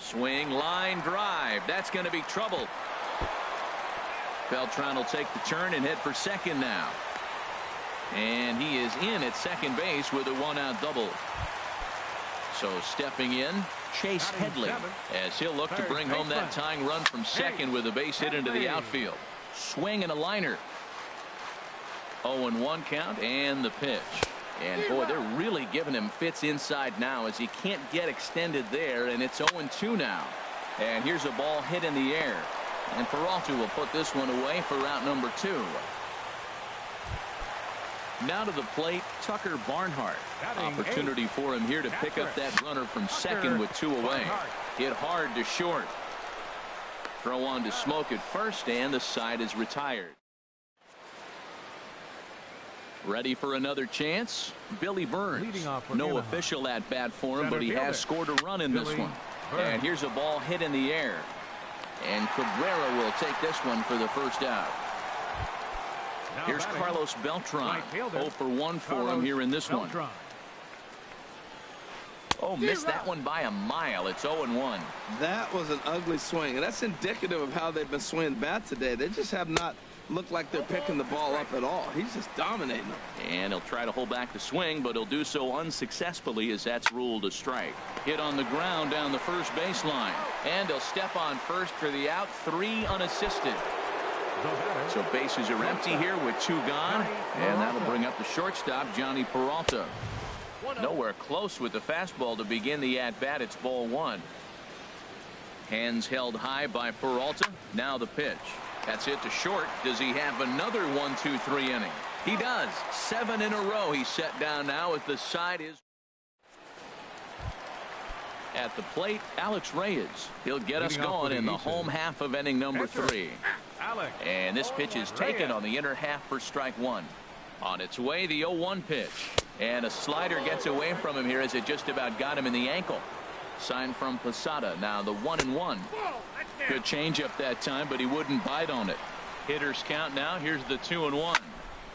S1: Swing, line drive. That's going to be trouble. Beltran will take the turn and head for second now. And he is in at second base with a 1-out double. So stepping in, Chase Headley, as he'll look to bring home that tying run from second with a base hit into the outfield. Swing and a liner. 0-1 count and the pitch. And boy, they're really giving him fits inside now as he can't get extended there, and it's 0-2 now. And here's a ball hit in the air. And Peralta will put this one away for out number 2. Now to the plate, Tucker Barnhart. Opportunity for him here to pick up that runner from second with 2 away. Hit hard to short. Throw on to Smoke at first, and the side is retired. Ready for another chance? Billy Burns. No official at bat for him, but he has scored a run in this one. And here's a ball hit in the air. And Cabrera will take this one for the first out. Here's Carlos Beltran. 0 for 1 for him here in this one. Oh, missed that one by a mile. It's 0-1.
S4: That was an ugly swing, and that's indicative of how they've been swinging bat today. They just have not looked like they're picking the ball up at all. He's just dominating them.
S1: And he'll try to hold back the swing, but he'll do so unsuccessfully as that's ruled a strike. Hit on the ground down the first baseline. And he'll step on first for the out, 3 unassisted. So bases are empty here with 2 gone, and that'll bring up the shortstop, Johnny Peralta. Nowhere close with the fastball to begin the at-bat. It's ball 1. Hands held high by Peralta. Now the pitch. That's it to short. Does he have another 1-2-3 inning? He does. 7 in a row. He's set down now as the side is. At the plate, Alex Reyes. He'll get us going in the home half of inning number 3. And this pitch is taken on the inner half for strike 1. On its way, the 0-1 pitch. And a slider gets away from him here as it just about got him in the ankle. Sign from Posada. Now the 1-1. Good changeup that time, but he wouldn't bite on it. Hitters count now. Here's the 2-1.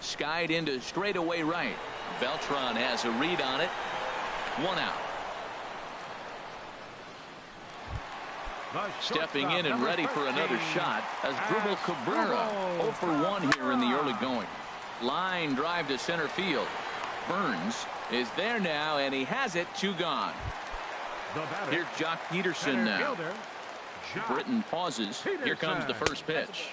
S1: Skied into straightaway right. Beltran has a read on it. 1 out. Stepping in and ready for another shot as Asdrubal Cabrera. 0 for 1 here in the early going. Line drive to center field. Burns is there now, and he has it. 2 gone. Here's Jock Peterson now. Britton pauses. Here comes the first pitch.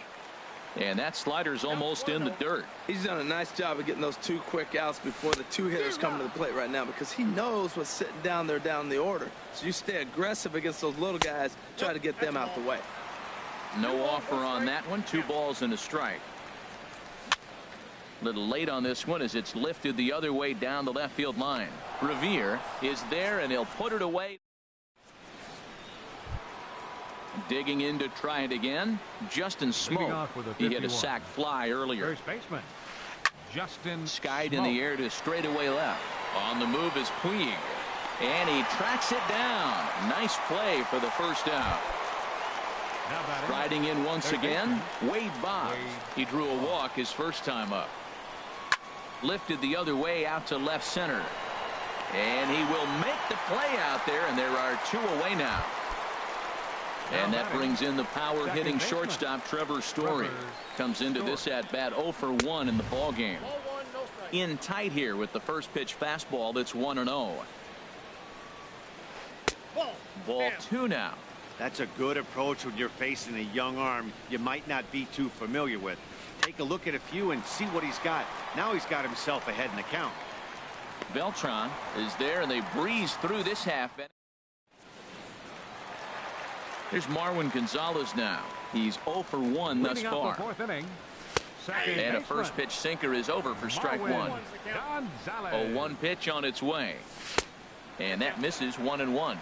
S1: And that slider's almost in the dirt.
S4: He's done a nice job of getting those 2 quick outs before the 2 hitters come to the plate right now, because he knows what's sitting down there down the order. So you stay aggressive against those little guys, try to get them out the way.
S1: No offer on that one. 2 balls and a strike. Little late on this one as it's lifted the other way down the left field line. Revere is there, and he'll put it away. Digging in to try it again, Justin Smoke. He hit a sac fly earlier.
S2: First baseman, Justin
S1: Skied
S2: Smoke.
S1: in the air to straightaway left. On the move is Puig. And he tracks it down. Nice play for the first out. Riding in once again, Wade Boggs. He drew a walk his first time up. Lifted the other way out to left center. And he will make the play out there, and there are 2 away now. And that brings in the power hitting shortstop Trevor Story. Comes into this at bat 0 for 1 in the ball game. In tight here with the first pitch fastball that's 1-0. Ball 2 now.
S3: That's a good approach when you're facing a young arm you might not be too familiar with. Take a look at a few and see what he's got. Now he's got himself ahead in the count.
S1: Beltran is there, and they breeze through this half. Here's Marwin Gonzalez now. He's 0 for 1 thus far. And a first pitch sinker is over for strike 1. A 1 pitch on its way. And that misses 1-1.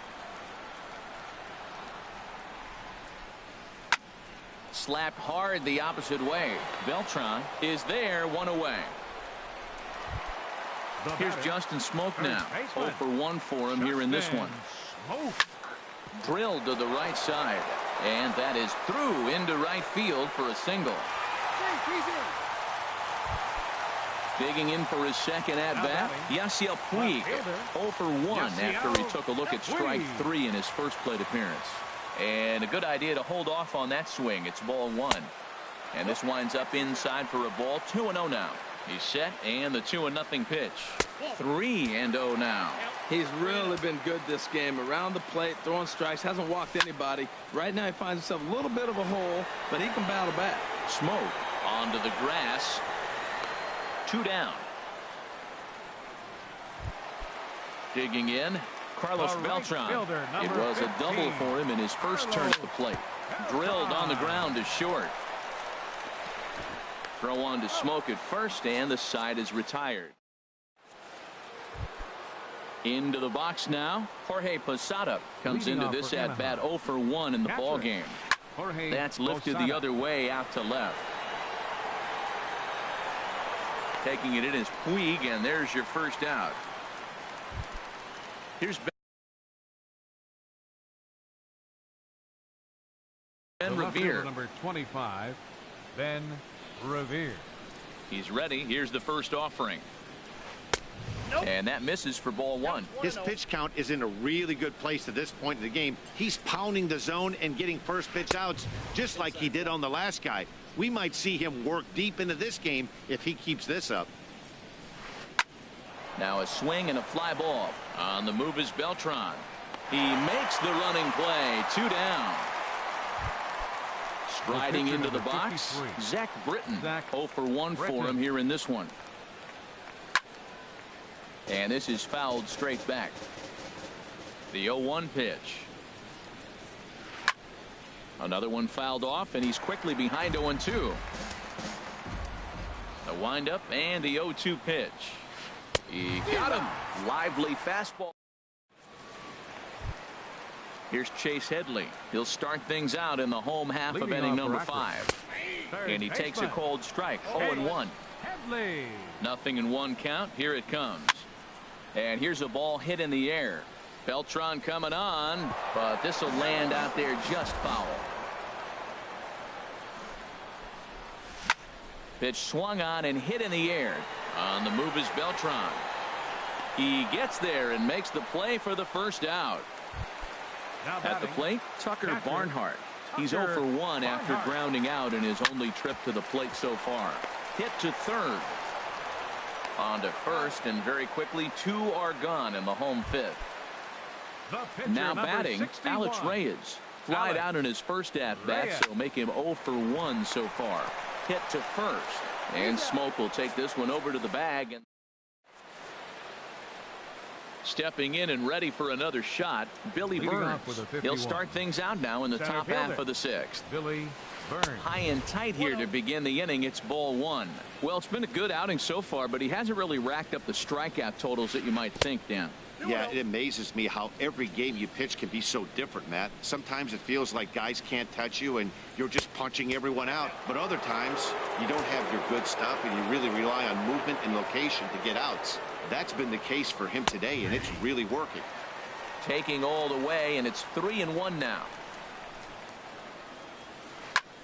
S1: Slapped hard the opposite way. Beltran is there, 1 away. Here's Justin Smoke now. 0 for 1 for him here in this one. Drilled to the right side. And that is through into right field for a single. Digging in for his second at-bat, Yasiel Puig. 0 for 1 after he took a look at strike 3 in his first plate appearance. And a good idea to hold off on that swing. It's ball 1. And this winds up inside for a ball. 2-0 now. He's set, and the 2-0 pitch. 3-0 now.
S4: He's really been good this game. Around the plate, throwing strikes, hasn't walked anybody. Right now he finds himself a little bit of a hole, but he can battle back.
S1: Smoke onto the grass. 2 down. Digging in, Carlos Beltran. It was a double for him in his first turn at the plate. Drilled on the ground to short. Throw on to Smoke at first, and the side is retired. Into the box now. Jorge Posada comes into this at bat 0 for 1 in the ball game. That's lifted the other way out to left. Taking it in is Puig, and there's your first out. Here's Ben Revere.
S2: Number 25, Ben Revere.
S1: He's ready. Here's the first offering. And that misses for ball 1.
S3: His pitch count is in a really good place at this point in the game. He's pounding the zone and getting first pitch outs just like he did on the last guy. We might see him work deep into this game if he keeps this up.
S1: Now a swing and a fly ball. On the move is Beltran. He makes the running play. 2 down. Striding into the box, Zach Britton. 0 for 1 for him here in this one. And this is fouled straight back. The 0-1 pitch. Another one fouled off, and he's quickly behind 0-2. The windup and the 0-2 pitch. He got him. Lively fastball. Here's Chase Headley. He'll start things out in the home half of inning number 5. And he takes a cold strike. 0-1.
S2: Headley.
S1: 0-1 count. Here it comes. And here's a ball hit in the air. Beltran coming on, but this will land out there just foul. Pitch swung on and hit in the air. On the move is Beltran. He gets there and makes the play for the first out. At the plate, Tucker Barnhart. He's 0 for 1 after grounding out in his only trip to the plate so far. Hit to third. On to first, and very quickly 2 are gone in the home 5th. Now batting, 61. Alex Reyes. Flied out in his first at-bat, so make him 0 for 1 so far. Hit to first, and Smoke will take this one over to the bag. And stepping in and ready for another shot, Billy Burns. He'll start things out now in the top half of the 6th.
S2: Billy Burns.
S1: High and tight here to begin the inning. It's ball 1. Well, it's been a good outing so far, but he hasn't really racked up the strikeout totals that you might think, Dan.
S3: Yeah, it amazes me how every game you pitch can be so different, Matt. Sometimes it feels like guys can't touch you and you're just punching everyone out. But other times, you don't have your good stuff and you really rely on movement and location to get outs. That's been the case for him today, and it's really working.
S1: Taking all the way, and it's 3-1 now.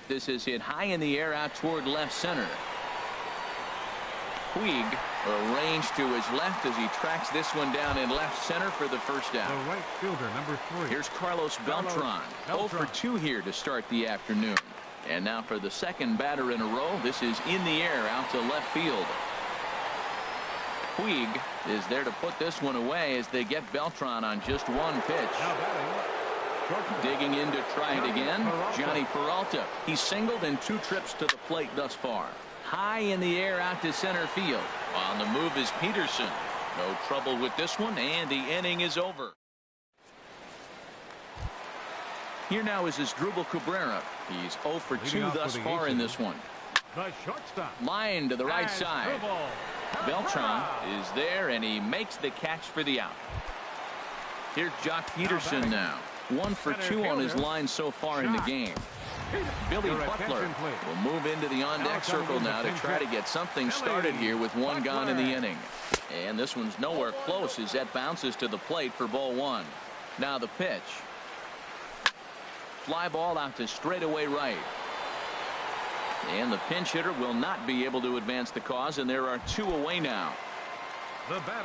S1: This is hit high in the air out toward left center. Puig arranged to his left as he tracks this one down in left center for the first down.
S2: The right fielder, number 3.
S1: Here's Carlos Beltran. 0 for 2 here to start the afternoon. And now for the second batter in a row, this is in the air out to left field. Puig is there to put this one away as they get Beltran on just one pitch. Digging in to try it again, Johnny Peralta. He's singled in 2 trips to the plate thus far. High in the air out to center field. On the move is Peterson. No trouble with this one, and the inning is over. Here now is Asdrubal Cabrera. He's 0 for 2 thus far in this one.
S2: The shortstop.
S1: Line to the right side. Beltran is there, and he makes the catch for the out. Here's Jock Peterson now. 1 for 2 on his line so far in the game. Billy Butler will move into the on-deck circle now to try to get something started here with 1 gone in the inning. And this one's nowhere close as that bounces to the plate for ball 1. Now the pitch. Fly ball out to straightaway right. And the pinch hitter will not be able to advance the cause, and there are 2 away now.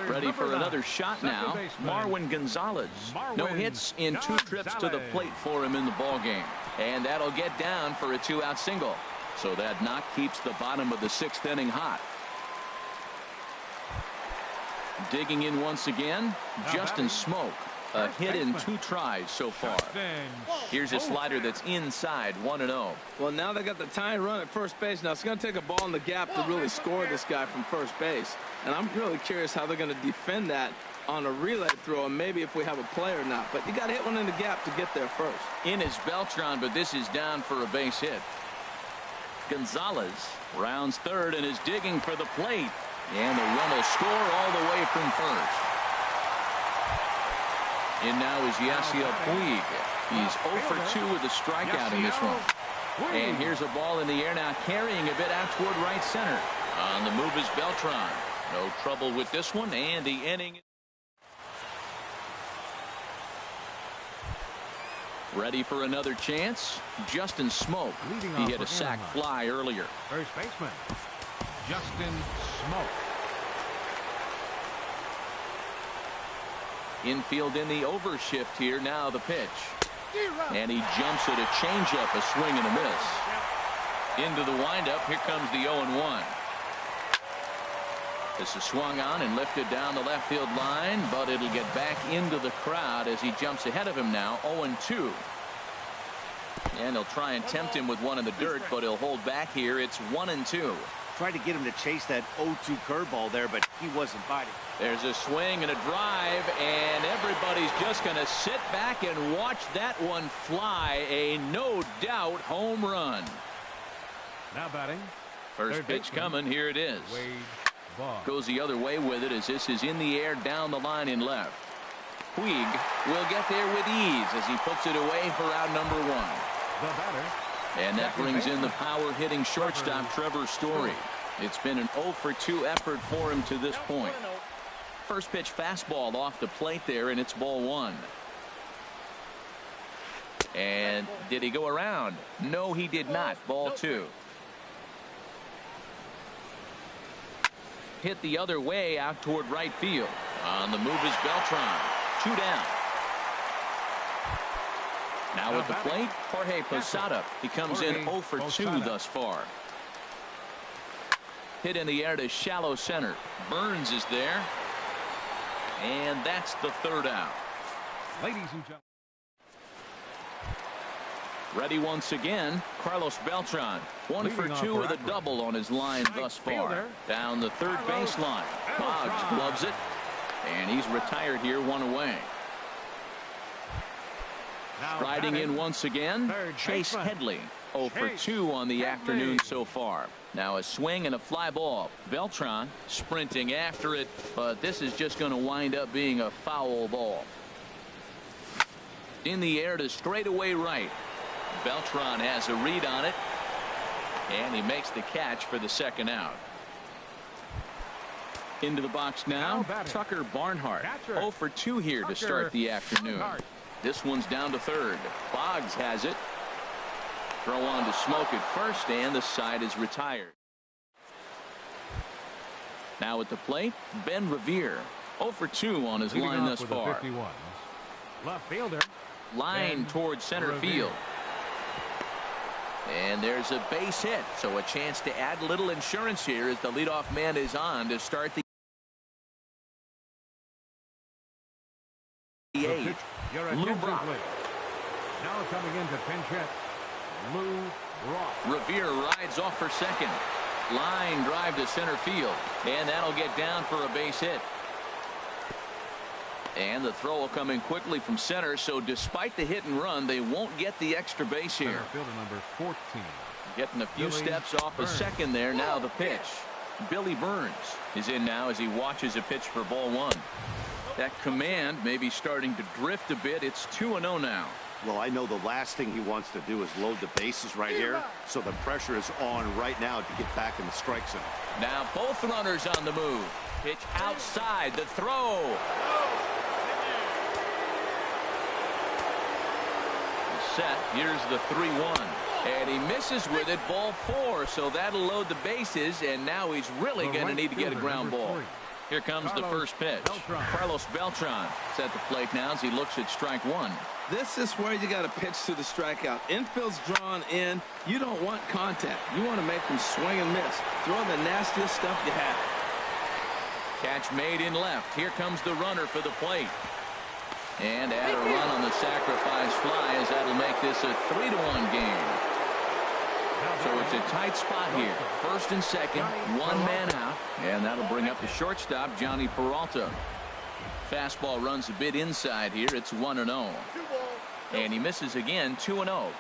S1: Ready for another shot now. Marwin Gonzalez. No hits in 2 trips to the plate for him in the ball game. And that'll get down for a 2-out single. So that knock keeps the bottom of the 6th inning hot. Digging in once again, Justin Smoak. A hit in 2 tries so far. Here's a slider that's inside, 1-0.
S4: Well, now they got the tying run at first base. Now it's going to take a ball in the gap to really score this guy from first base. And I'm really curious how they're going to defend that on a relay throw, and maybe if we have a play or not. But you got to hit one in the gap to get there first.
S1: In is Beltran, but this is down for a base hit. Gonzalez rounds third and is digging for the plate. And the run will score all the way from first. And now is Yasiel Puig. He's 0 for 2 with a strikeout in this one. And here's a ball in the air now, carrying a bit out toward right center. On the move is Beltran. No trouble with this one, and the inning. Ready for another chance. Justin Smoak. He hit a sac fly earlier.
S2: First baseman, Justin Smoak.
S1: Infield in the overshift here. Now the pitch. And he jumps at a changeup, a swing and a miss. Into the windup. Here comes the 0-1. This is swung on and lifted down the left field line, but it'll get back into the crowd as he jumps ahead of him now. 0-2. And they'll try and tempt him with one in the dirt, but he'll hold back here. It's 1-2.
S3: Tried to get him to chase that 0-2 curveball there, but he wasn't biting.
S1: There's a swing and a drive, and everybody's just going to sit back and watch that one fly. A no-doubt home run.
S2: Now batting.
S1: First pitch coming. Here it is. Goes the other way with it as this is in the air down the line in left. Puig will get there with ease as he puts it away for out number 1.
S2: The batter.
S1: And that brings in the power-hitting shortstop Trevor Story. It's been an 0 for 2 effort for him to this point. First pitch fastball off the plate there, and it's ball 1. And did he go around? No, he did not. Ball 2. Hit the other way out toward right field. On the move is Beltran. 2 down. Now at the plate, Jorge Posada. He comes in 0 for 2 thus far. Hit in the air to shallow center. Burns is there. And that's the 3rd out.
S2: Ladies and gentlemen.
S1: Ready once again, Carlos Beltran. 1 for 2 with a double on his line thus far. Down the third baseline. Boggs gloves it. And he's retired here, 1 away. Riding in once again, Chase Headley. 0 for 2 on the afternoon so far. Now a swing and a fly ball. Beltran sprinting after it, but this is just going to wind up being a foul ball. In the air to straightaway right. Beltran has a read on it, and he makes the catch for the second out. Into the box now, Tucker Barnhart. 0 for 2 here to start the afternoon. This one's down to third. Boggs has it. Throw on to Smoke at first, and the side is retired. Now at the plate, Ben Revere. 0 for 2 on his line thus far.
S2: Left fielder.
S1: Line towards center field. And there's a base hit, so a chance to add a little insurance here as the leadoff man is on to start the eighth. Lou Brock.
S2: Now coming into pinch hit, Lou Brock.
S1: Revere rides off for second. Line drive to center field, and that'll get down for a base hit. And the throw will come in quickly from center, so despite the hit and run, they won't get the extra base here.
S2: Center fielder number 14.
S1: Getting a few
S2: Billy
S1: steps off a second there. Now the pitch. Billy Burns is in now as he watches a pitch for ball one. That command may be starting to drift a bit. It's 2-0 now.
S3: Well, I know the last thing he wants to do is load the bases right here, so the pressure is on right now to get back in the strike zone.
S1: Now both runners on the move. Pitch outside. The throw. Set. Here's the 3-1. And he misses with it. Ball 4. So that'll load the bases. And now he's really going to need to get a ground ball. Here comes the first pitch. Carlos Beltran is at the plate now as he looks at strike one.
S4: This is where you got to pitch to the strikeout. Infield's drawn in. You don't want contact. You want to make them swing and miss. Throw the nastiest stuff you have.
S1: Catch made in left. Here comes the runner for the plate. And add a run on the sacrifice fly as that'll make this a 3-1 game. So it's a tight spot here. First and second, one man out, and that'll bring up the shortstop, Johnny Peralta. Fastball runs a bit inside here. It's 1-0. And he misses again. 2-0.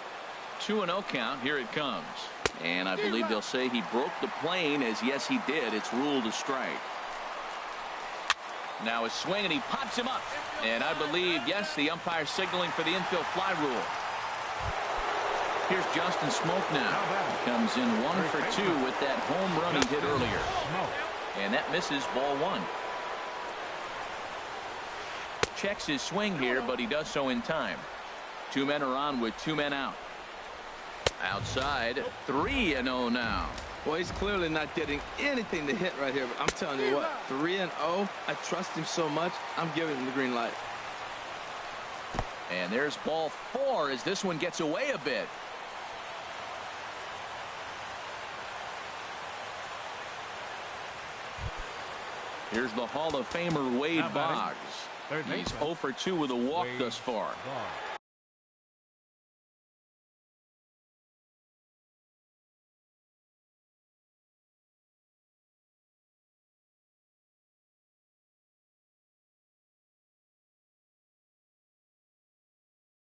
S1: 2-0 count. Here it comes. And I believe they'll say he broke the plane, as yes he did. It's ruled a strike. Now a swing, and he pops him up. And I believe, yes, the umpire signaling for the infield fly rule. Here's Justin Smoke now. He comes in 1 for 2 with that home run he hit earlier. And that misses ball 1. Checks his swing here, but he does so in time. 2 men are on with 2 men out. Outside, 3-0 now.
S4: Well, he's clearly not getting anything to hit right here, but I'm telling you what, 3-0, I trust him so much, I'm giving him the green light.
S1: And there's ball 4 as this one gets away a bit. Here's the Hall of Famer Wade Boggs. He's 0 for 2 with a walk thus far.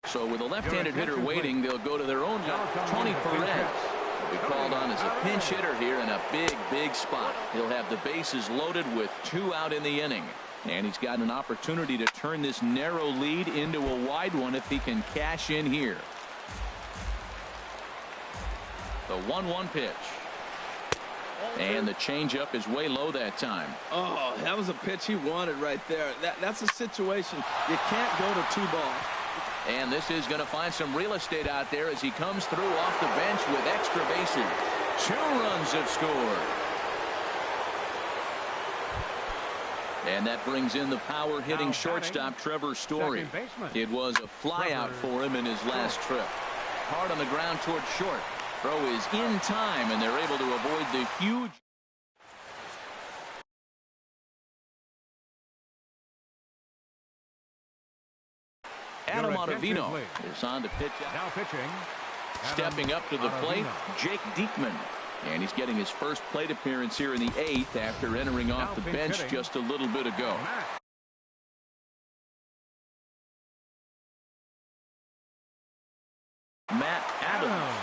S1: So with a left-handed hitter waiting, they'll go to their own guy, Tony Perez. Be called on as a pinch hitter here in a big spot. He'll have the bases loaded with 2 out in the inning. And he's got an opportunity to turn this narrow lead into a wide one if he can cash in here. The 1-1 pitch. And the changeup is way low that time.
S4: Oh, that was a pitch he wanted right there. That's a situation you can't go to 2 balls.
S1: And this is going to find some real estate out there as he comes through off the bench with extra bases. 2 runs have scored. And that brings in the power-hitting shortstop, Trevor Story. It was a flyout for him in his last trip. Hard on the ground towards short. Throw is in time, and they're able to avoid the huge... Adam Ottavino is on to pitch out.
S2: Now pitching.
S1: Stepping up to the plate, Jake Diekman. And he's getting his first plate appearance here in the 8th after entering off the bench just a little bit ago. Matt Adams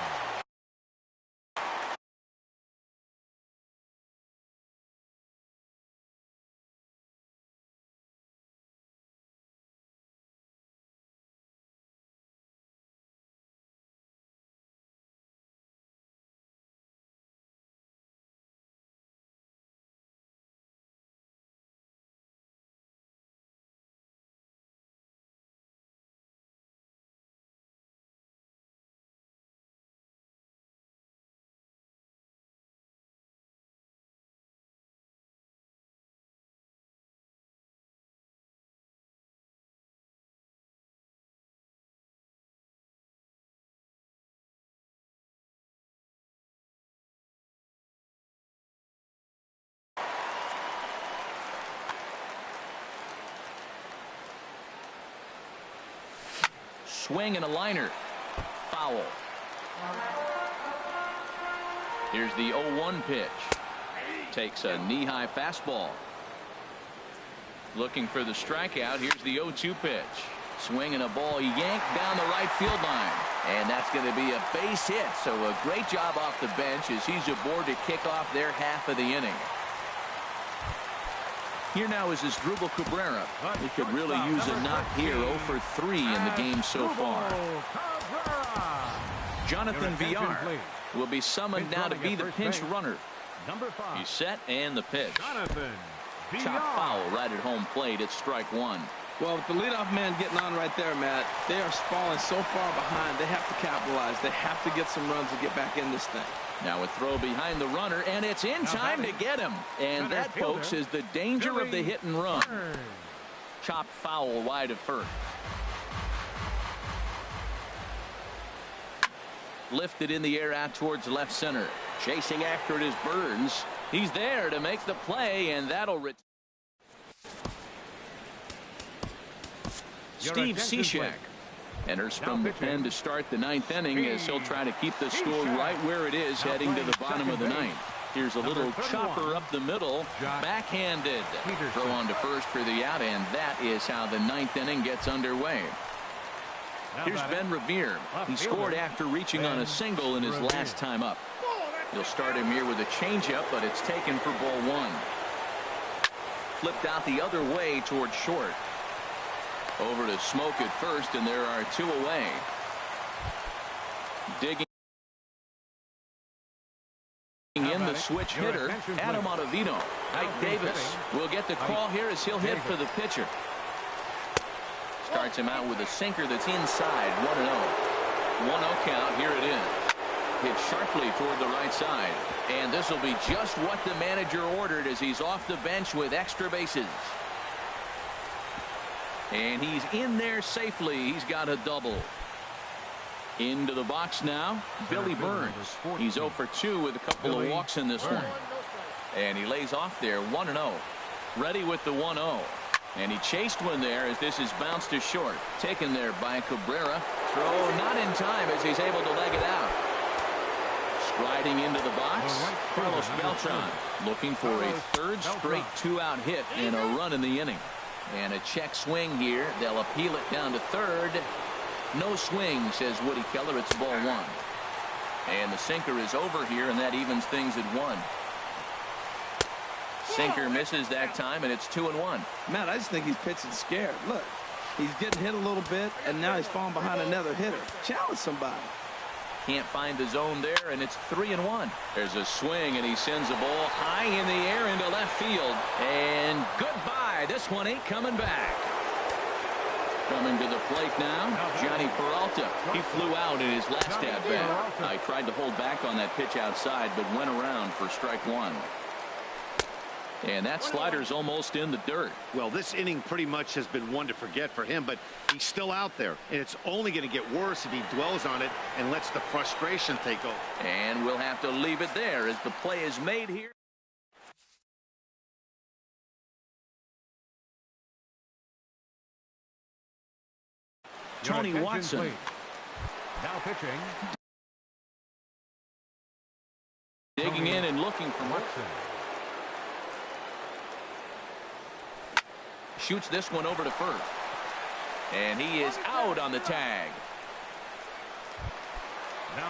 S1: swing and a liner. Foul. Here's the 0-1 pitch. Takes a knee-high fastball. Looking for the strikeout. Here's the 0-2 pitch. Swing and a ball yanked down the right field line. And that's going to be a base hit. So a great job off the bench as he's aboard to kick off their half of the inning. Here now is Asdrubal Cabrera. He could really use a knock here. 0 for 3 in the game so far. Jonathan Villar will be summoned now to be the pinch runner. He's set, and the pitch. Chop foul right at home plate. It's strike one.
S4: Well, with the leadoff man getting on right there, Matt, they are falling so far behind. They have to capitalize. They have to get some runs to get back in this thing.
S1: Now a throw behind the runner, and it's in time to get him. And that, folks, is the danger of the hit and run. Chop foul wide of first. Lifted in the air out towards left center. Chasing after it is Burns. He's there to make the play, and that'll Steve Cishek enters from the pen to start the ninth inning as he'll try to keep the score right where it is heading to the bottom of the ninth. Here's a little chopper up the middle, backhanded. Throw on to first for the out, and that is how the ninth inning gets underway. Here's Ben Revere. He scored after reaching on a single in his last time up. You'll start him here with a changeup, but it's taken for ball one. Flipped out the other way towards short. Over to Smoke at first, and there are two away. Digging in the switch hitter, Adam Ottavino. Ike Davis will get the call here as he'll hit for the pitcher. Starts him out with a sinker that's inside. 1-0. 1-0 count. Here it is. Hit sharply toward the right side. And this will be just what the manager ordered as he's off the bench with extra bases. And he's in there safely. He's got a double. Into the box now, Billy Burns. He's 0 for 2 with a couple of walks in this one. And he lays off there. 1-0. Ready with the 1-0. And he chased one there as this is bounced to short. Taken there by Cabrera. Throw not in time as he's able to leg it out. Striding into the box, Carlos Beltran looking for a third straight two-out hit and a run in the inning. And a check swing here. They'll appeal it down to third. No swing, says Woody Keller. It's ball one. And the sinker is over here, and that evens things at 1. Sinker misses that time, and it's 2-1.
S4: Matt, I just think he's pitching scared. Look, he's getting hit a little bit, and now he's falling behind another hitter. Challenge somebody.
S1: Can't find the zone there, and it's 3-1. There's a swing, and he sends the ball high in the air into left field. And goodbye. This one ain't coming back. Coming to the plate now, Johnny Peralta. He flew out in his last at-bat. I tried to hold back on that pitch outside, but went around for strike one. And that slider's almost in the dirt.
S3: Well, this inning pretty much has been one to forget for him, but he's still out there. And it's only going to get worse if he dwells on it and lets the frustration take over.
S1: And we'll have to leave it there as the play is made here. Tony Watson.
S2: Now pitching.
S1: Digging in and looking for Watson. Shoots this one over to first. And he is out on the tag.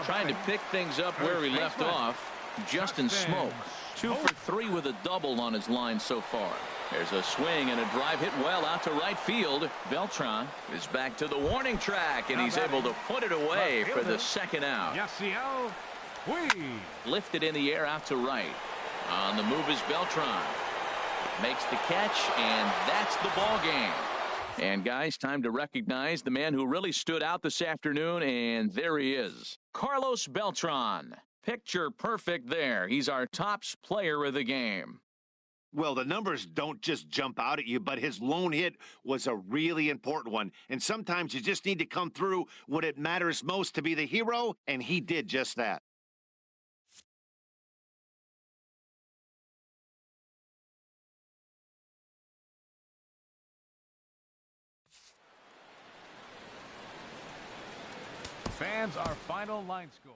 S1: Trying to pick things up where he left off. Justin Smoke. 2 for 3 with a double on his line so far. There's a swing and a drive hit well out to right field. Beltran is back to the warning track, and he's able to put it away for the second out. Lifted in the air out to right. On the move is Beltran. Makes the catch, and that's the ball game. And guys, time to recognize the man who really stood out this afternoon, and there he is. Carlos Beltran. Picture perfect there. He's our tops player of the game.
S3: Well, the numbers don't just jump out at you, but his lone hit was a really important one. And sometimes you just need to come through when it matters most to be the hero, and he did just that.
S2: Fans, our final line score.